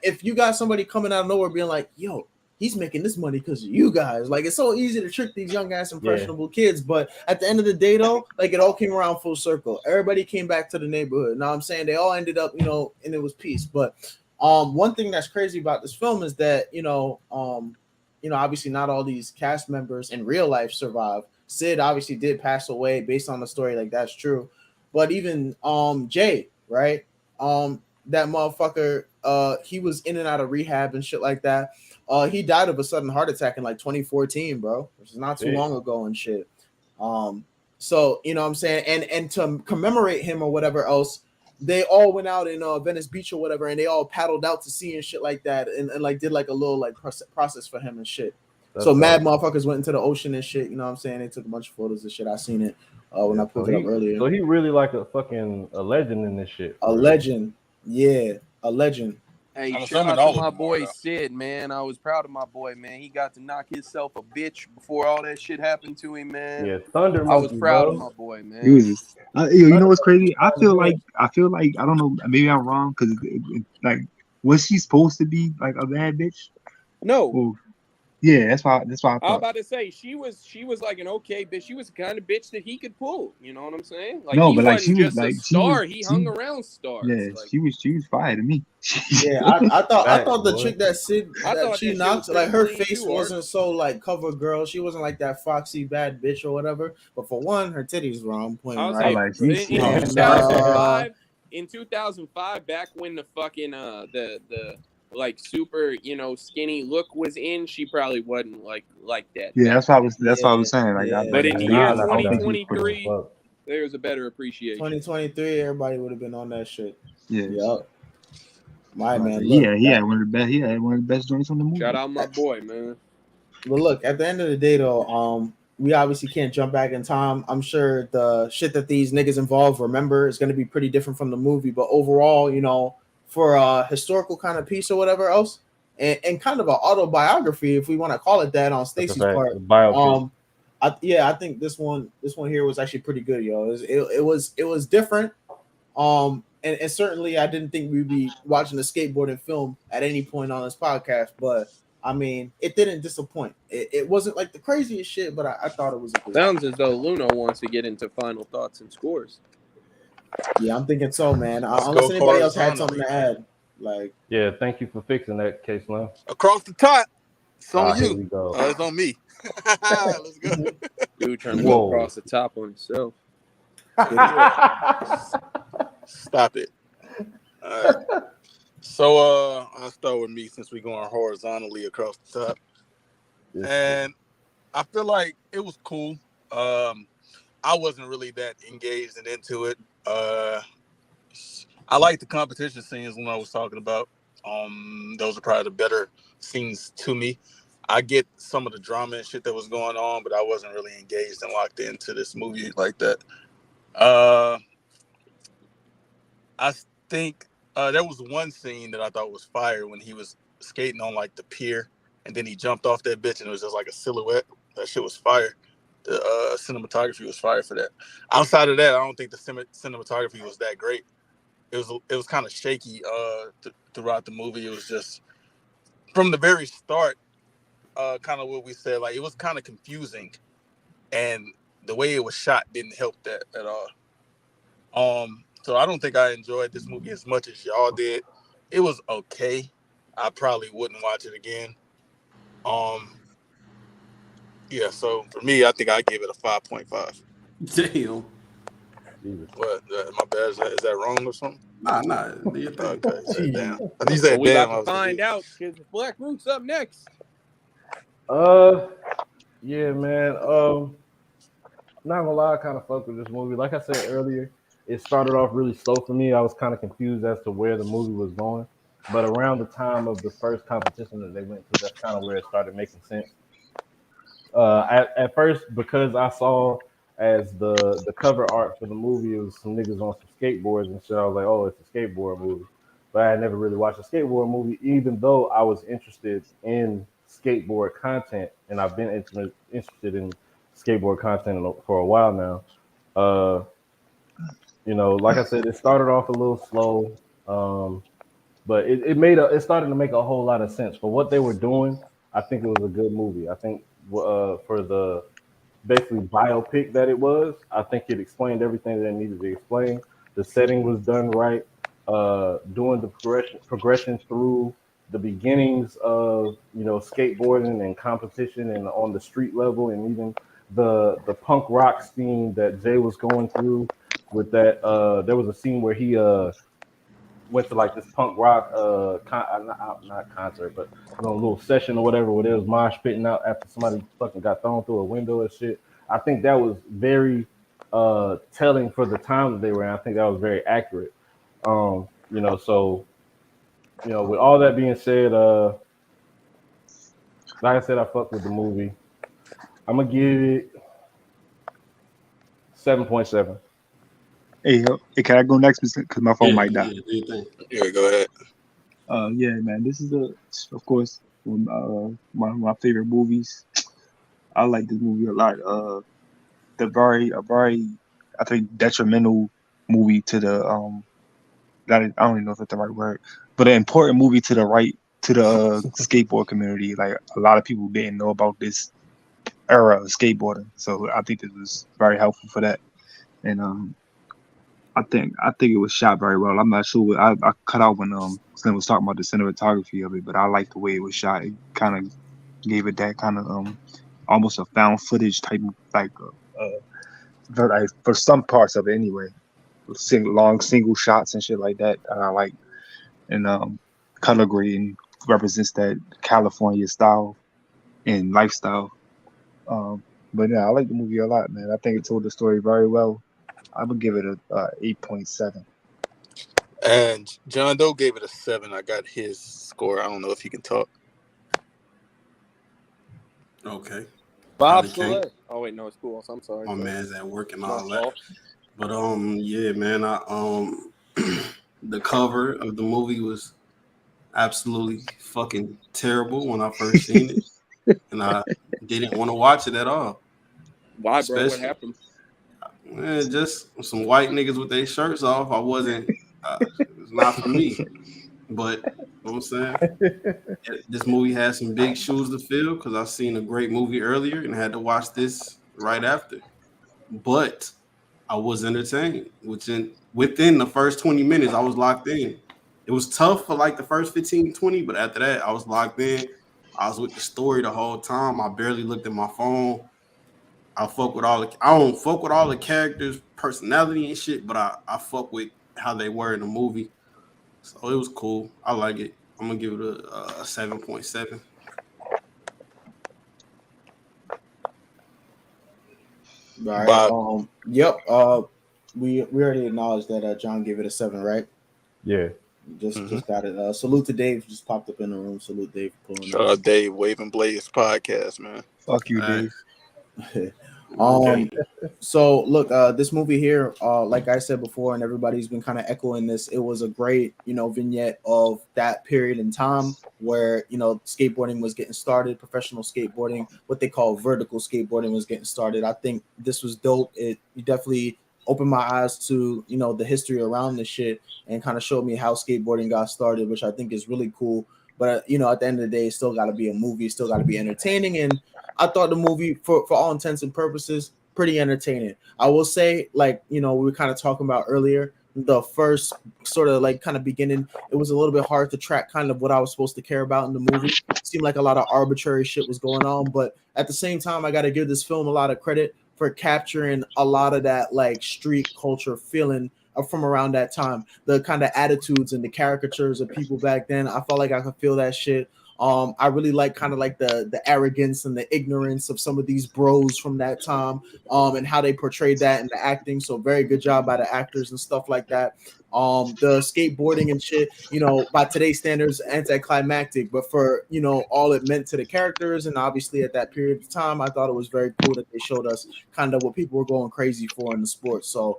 if you got somebody coming out of nowhere being like, yo, he's making this money because of you guys, like, it's so easy to trick these young ass impressionable kids. But at the end of the day, though, like, it all came around full circle. Everybody came back to the neighborhood. Now I'm saying they all ended up, and it was peace. But one thing that's crazy about this film is that obviously not all these cast members in real life survive. Sid obviously did pass away based on the story, like that's true. But even Jay, right? That motherfucker, he was in and out of rehab and shit like that. He died of a sudden heart attack in like 2014, bro, which is not too long ago and shit. So you know what I'm saying, and to commemorate him or whatever else, they all went out in Venice Beach or whatever, and they all paddled out to sea and shit like that, and like did like a little like process for him and shit. That's so dope. mad motherfuckers went into the ocean and shit. You know what I'm saying? They took a bunch of photos and shit. I seen it when I pulled it up earlier. So he really like a legend in this shit. A legend, yeah, a legend. Hey, I'm shout assuming out all to of my them are, boy though. Sid, man. I was proud of my boy, man. He got to knock himself a bitch before all that shit happened to him, man. Yeah, Thunder I was Monkey, proud of bro. my boy, man. He was. You know what's crazy? I feel like I don't know. Maybe I'm wrong because like was she supposed to be like a bad bitch? No, Well, yeah, that's why I I was thought. about to say she was like an okay bitch. She was the kind of bitch that he could pull. You know what I'm saying? Like No, he but like wasn't just a star. He hung around stars. yeah, Like she was fire to me. Yeah, I thought the boy. chick that I that thought she that shit knocked, was like pretty her clean face too, Art. wasn't so like cover girl. She wasn't like that foxy bad bitch or whatever. But for one, her titties were on point, I'll right? say she in was And 2005, back when the fucking the like super skinny look was in, she probably wasn't like that. yeah, back that's what I was yeah, saying. Like, But in the Nah, year I don't think he's pretty as 2023, fuck. there's a better appreciation. 2023, everybody would have been on that shit. yeah, Yup. My man, he look. had one of the best. He had one of the best joints on the movie. Shout out my boy, man. But look, at the end of the day, though, we obviously can't jump back in time. I'm sure the shit that these niggas involved remember is going to be pretty different from the movie. But overall, for a historical kind of piece or whatever else, and kind of an autobiography, if we want to call it that, on Stacey's part, Biopic. I think this one here was actually pretty good, yo. It was different. And certainly I didn't think we'd be watching a skateboarding film at any point on this podcast, but I mean, it didn't disappoint. It wasn't like the craziest shit, but I thought it was a good. Sounds as though Luna wants to get into final thoughts and scores. Yeah, I'm thinking so, man. Let's Unless go anybody else had horizontally, something to man. add, like, Yeah, thank you for fixing that, Case Lynn. Across the top. It's on Here you. we go. It's on me. Let's go. Dude trying to Whoa. go across the top on himself. Stop it. All right. So I'll start with me since we're going horizontally across the top. And I feel like it was cool. I wasn't really that engaged and into it. I like the competition scenes when I was talking about. Those are probably the better scenes to me. I get some of the drama and shit that was going on, but I wasn't really engaged and locked into this movie like that. I think there was one scene that I thought was fire when he was skating on like the pier, and then he jumped off that bitch, and it was just like a silhouette. That shit was fire. The cinematography was fire for that. Outside of that, I don't think the cinematography was that great. It was kind of shaky throughout the movie. It was just from the very start, kind of what we said. Like, it was kind of confusing, and the way it was shot didn't help that at all. So I don't think I enjoyed this movie as much as y'all did. It was okay. I probably wouldn't watch it again. Yeah. So for me, I think I give it a 5.5. Damn. Jesus. What? My bad. Is that wrong or something? Nah. Do you think? Okay. Said damn. You Well, said we damn. about to find out because Black Root's up next. Yeah, man. Not gonna lie, I kind of fuck with this movie. Like I said earlier, it started off really slow for me. I was kind of confused as to where the movie was going. But around the time of the first competition that they went to, that's kind of where it started making sense. At first, because I saw as the cover art for the movie, it was some niggas on some skateboards and shit. I was like, oh, it's a skateboard movie. But I had never really watched a skateboard movie, even though I was interested in skateboard content, and I've been interested in skateboard content for a while now. Like I said, it started off a little slow, but it started to make a whole lot of sense for what they were doing. I think it was a good movie. I think for the basically biopic that it was, I think it explained everything that it needed to explain. The setting was done right. Doing the progression through the beginnings of skateboarding and competition and on the street level, and even the punk rock scene that Jay was going through with that. There was a scene where he went to like this punk rock not concert, but a little session or whatever, where there was mosh pitting out after somebody fucking got thrown through a window and shit. I think that was very telling for the time that they were in. I think that was very accurate. With all that being said, like I said, I fuck with the movie. I'm gonna give it 7.7. Hey, can I go next? Because my phone might die. Do you think? Yeah, go ahead. Yeah, man. This is of course, one of my favorite movies. I like this movie a lot. A very, I think, detrimental movie to the I don't even know if that's the right word, but an important movie to the skateboard community. Like, a lot of people didn't know about this era of skateboarding, so I think this was very helpful for that. And I think it was shot very well. I'm not sure. I cut out when Slim was talking about the cinematography of it, but I like the way it was shot. It kind of gave it that kind of almost a found footage type, like for some parts of it anyway. Long single shots and shit like that. I like. And color grading represents that California style and lifestyle. But yeah, I like the movie a lot, man. I think it told the story very well. I would give it a 8.7. And John Doe gave it a 7. I got his score. I don't know if he can talk. Okay. Bob Probably can't. Select. Oh wait, no, it's cool. I'm sorry. My man's at work and all My that. fault. But yeah, man. The cover of the movie was absolutely fucking terrible when I first seen it, and I didn't want to watch it at all. Why, bro? What Especially- happened? Man, just some white niggas with their shirts off. I wasn't. It's not for me. But you know what I'm saying, this movie had some big shoes to fill because I seen a great movie earlier and had to watch this right after. But I was entertained. Within the first 20 minutes, I was locked in. It was tough for like the first 15, 20, but after that, I was locked in. I was with the story the whole time. I barely looked at my phone. I don't fuck with all the characters' personality and shit, but I fuck with how they were in the movie. So it was cool. I like it. I'm gonna give it a 7.7. Right. Bob. Yep. We already acknowledged that John gave it a 7, right? Yeah. Just got it. Salute to Dave. Just popped up in the room. Salute Dave for pulling Shout out Dave, Waving Blaze podcast, man. Fuck you, Dave. up. Okay. So look, this movie here, like I said before, and everybody's been kind of echoing this, it was a great, vignette of that period in time where, skateboarding was getting started, professional skateboarding, what they call vertical skateboarding was getting started. I think this was dope. It definitely opened my eyes to, the history around this shit and kind of showed me how skateboarding got started, which I think is really cool. But, at the end of the day, it's still got to be a movie, still got to be entertaining. And I thought the movie, for all intents and purposes, pretty entertaining. I will say, like, we were kind of talking about earlier, the first sort of like kind of beginning, it was a little bit hard to track kind of what I was supposed to care about in the movie. It seemed like a lot of arbitrary shit was going on, but at the same time, I got to give this film a lot of credit for capturing a lot of that like street culture feeling from around that time, the kind of attitudes and the caricatures of people back then. I felt like I could feel that shit. I really like kind of like the arrogance and the ignorance of some of these bros from that time, and how they portrayed that in the acting. So very good job by the actors and stuff like that. The skateboarding and shit, by today's standards, anticlimactic, but for all it meant to the characters, and obviously at that period of time, I thought it was very cool that they showed us kind of what people were going crazy for in the sport. So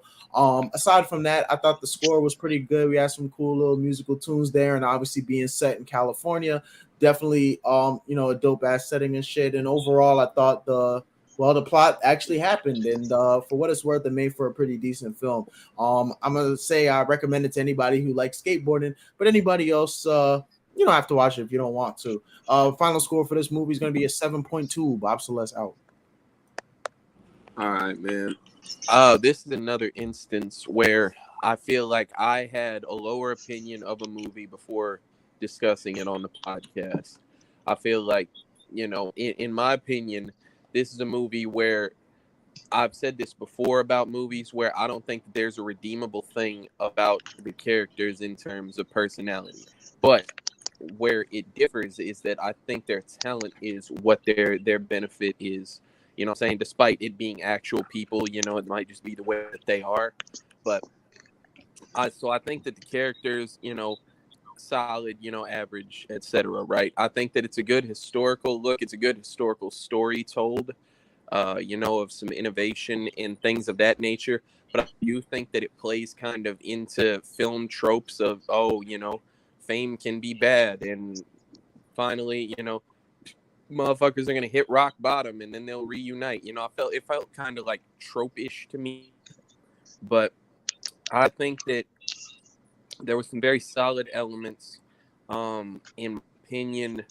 aside from that, I thought the score was pretty good. We had some cool little musical tunes there, and obviously being set in California, definitely a dope ass setting and shit. And overall, I thought the plot actually happened, and for what it's worth, it made for a pretty decent film. I'm gonna say I recommend it to anybody who likes skateboarding, but anybody else, you don't have to watch it if you don't want to. Final score for this movie is gonna be a 7.2. Bob Celeste out. All right, man. This is another instance where I feel like I had a lower opinion of a movie before discussing it on the podcast. I feel like, in my opinion, this is a movie where I've said this before about movies where I don't think there's a redeemable thing about the characters in terms of personality. But where it differs is that I think their talent is what their benefit is. You know what I'm saying? Despite it being actual people, it might just be the way that they are. But I think that the characters, solid, average, etc. Right? I think that it's a good historical look. It's a good historical story told, of some innovation and things of that nature. But I do think that it plays kind of into film tropes of, fame can be bad, and finally, motherfuckers are gonna hit rock bottom and then they'll reunite. It felt kind of like trope-ish to me, but I think that there were some very solid elements. In my opinion,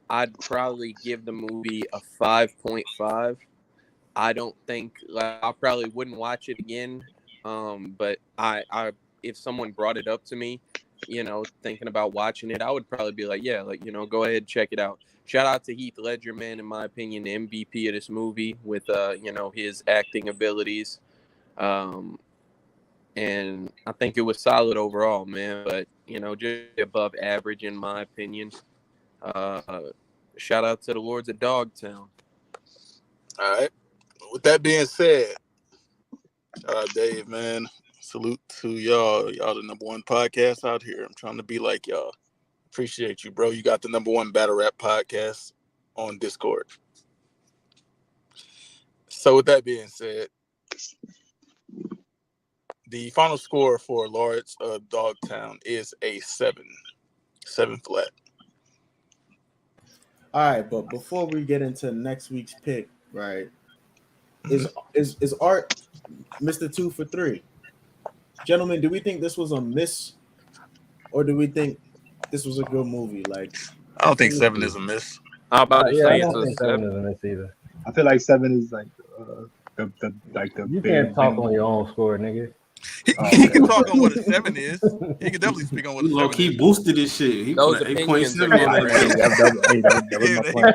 I'd probably give the movie a 5.5. I don't think I probably wouldn't watch it again. But I if someone brought it up to me, thinking about watching it, I would probably be like, yeah, go ahead, check it out. Shout out to Heath Ledger, man, in my opinion, the MVP of this movie with his acting abilities. And I think it was solid overall, man. But just above average in my opinion. Shout out to the Lords of Dogtown. All right. With that being said, shout out Dave, man. Salute to y'all. Y'all the number one podcast out here. I'm trying to be like y'all. Appreciate you, bro. You got the number one battle rap podcast on Discord. So with that being said, the final score for Lords of Dogtown is a 7 flat. All right, but before we get into next week's pick, right? Is Art Mr. 2 for 3? Gentlemen, do we think this was a miss, or do we think this was a good movie? Like, I don't think 7 is a miss. I'm about to Yeah, say I it's don't a think 7 7. is a miss either. I feel like 7 is like the You bare can't talk minimum. on your own score, nigga. He can talk on what a 7 is. He can definitely speak on what He a low 7 key is. boosted this shit. He Those put an opinions 8.7 are on good, that. That was my Yeah, plan.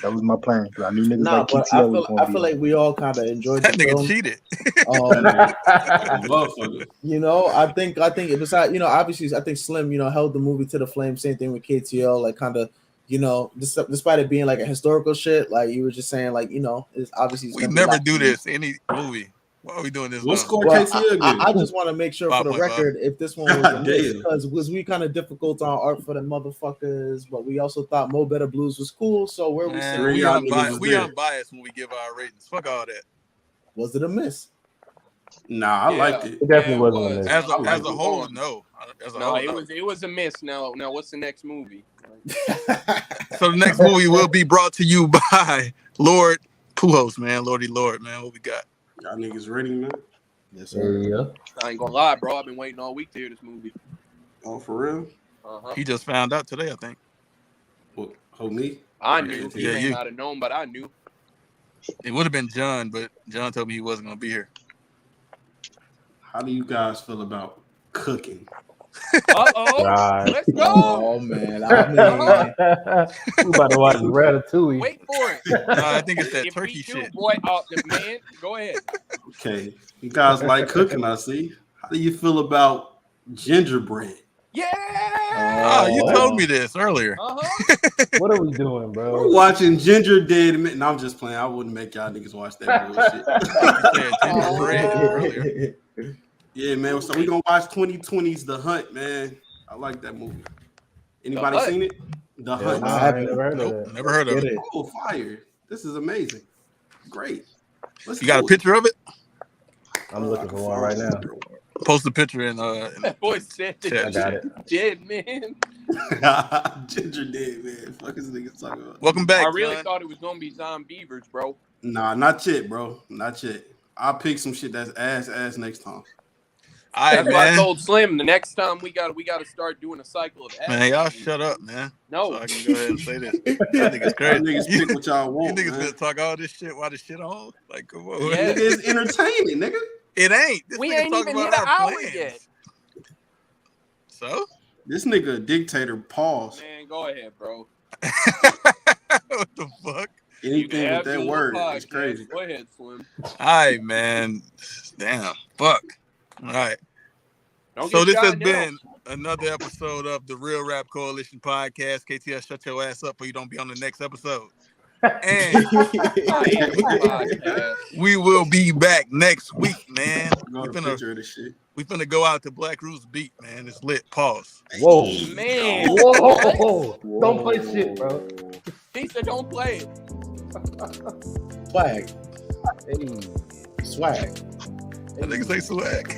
That was my plan. I knew niggas nah, like but KTO was I gonna feel be. like we all kind of enjoyed that the nigga film. cheated. Motherfucker. I think it was, obviously I think Slim, held the movie to the flame. Same thing with KTO, like kind of, despite it being like a historical shit, like you were just saying, like, it's obviously it's We gonna be never like, do this any movie. Why are we doing this What now? score well, KTL I get? just want to make sure for the 5.5. record if this one was a God miss, damn. because was we kind of difficult on Art for the motherfuckers, but we also thought Mo Better Blues was cool. So where we Man, sitting? Three we y'all unbiased. niggas We there. unbiased when we give our ratings. Fuck all that. Was it a miss? Nah, I liked it. It definitely Yeah, it wasn't a miss. As I as was a whole, wrong. no. As a No, whole, it no. was a miss. Now what's the next movie? So the next movie will be brought to you by Lord Pujols, man. Lordy Lord, man. What we got? Y'all niggas ready, man? Yes, There sir. you go. I ain't gonna lie, bro. I've been waiting all week to hear this movie. Oh, for real? He just found out today, I think. What? Who, me? I Or knew. KTL? He Yeah, may you. not have known, but I knew. It would have been John, but John told me he wasn't gonna be here. How do you guys feel about cooking? Right. Let's go. Oh man, I mean, We about to watch Ratatouille. Wait for it. I think it's that If turkey we do, shit. boy, man, go ahead. Okay, you guys like cooking, I see. How do you feel about gingerbread? Yeah. Oh, you told me this earlier. What are we doing, bro? We're watching Ginger Dead. No, I'm just playing. I wouldn't make y'all niggas watch that bullshit. You said gingerbread earlier. Yeah, man. So we gonna watch 2020's The Hunt, man. I like that movie. Anybody Hunt? seen it? The Yeah, Hunt. nah, I I ain't haven't. never heard of Nope, that. never heard of Get it. it. Oh, fire! This is amazing. Great. Let's You got a do it. picture of it? I'm looking for one right now. Post the picture in That boy said Chat. I got it. dead man. Ginger Dead, man. Fuck is niggas talking about? Welcome back, I really John. thought it was gonna be Zombievers, bro. Nah, not yet, bro. Not yet. I'll pick some shit that's ass next time. All right, That's why I man. told Slim the next time we got to start doing a cycle of ass. Man, y'all shut up, man. No. So I can go ahead and say this. I think it's Y'all crazy. niggas pick what y'all You want, niggas man. gonna talk all this shit while the shit on? Like, come on. Yeah. Nigga, it's entertaining, nigga. It ain't. This We nigga ain't talking even about hit an our hour plans. yet. So? This nigga a dictator. Pause. Man, go ahead, bro. What the fuck? You can Anything have with that your word little is podcast. crazy. Go ahead, Slim. All right, man. Damn. Fuck. All right. Don't So get this has shot now. been another episode of the Real Rap Coalition podcast. KTS, shut your ass up or you don't be on the next episode. And Podcast. we will be back next week, man. Go to picture of this shit. We finna go out to Black Roots Beat, man. It's lit. Pause. Whoa. Man. Whoa. Don't play shit, bro. He said don't play it. Swag, Hey. swag. That nigga say swag.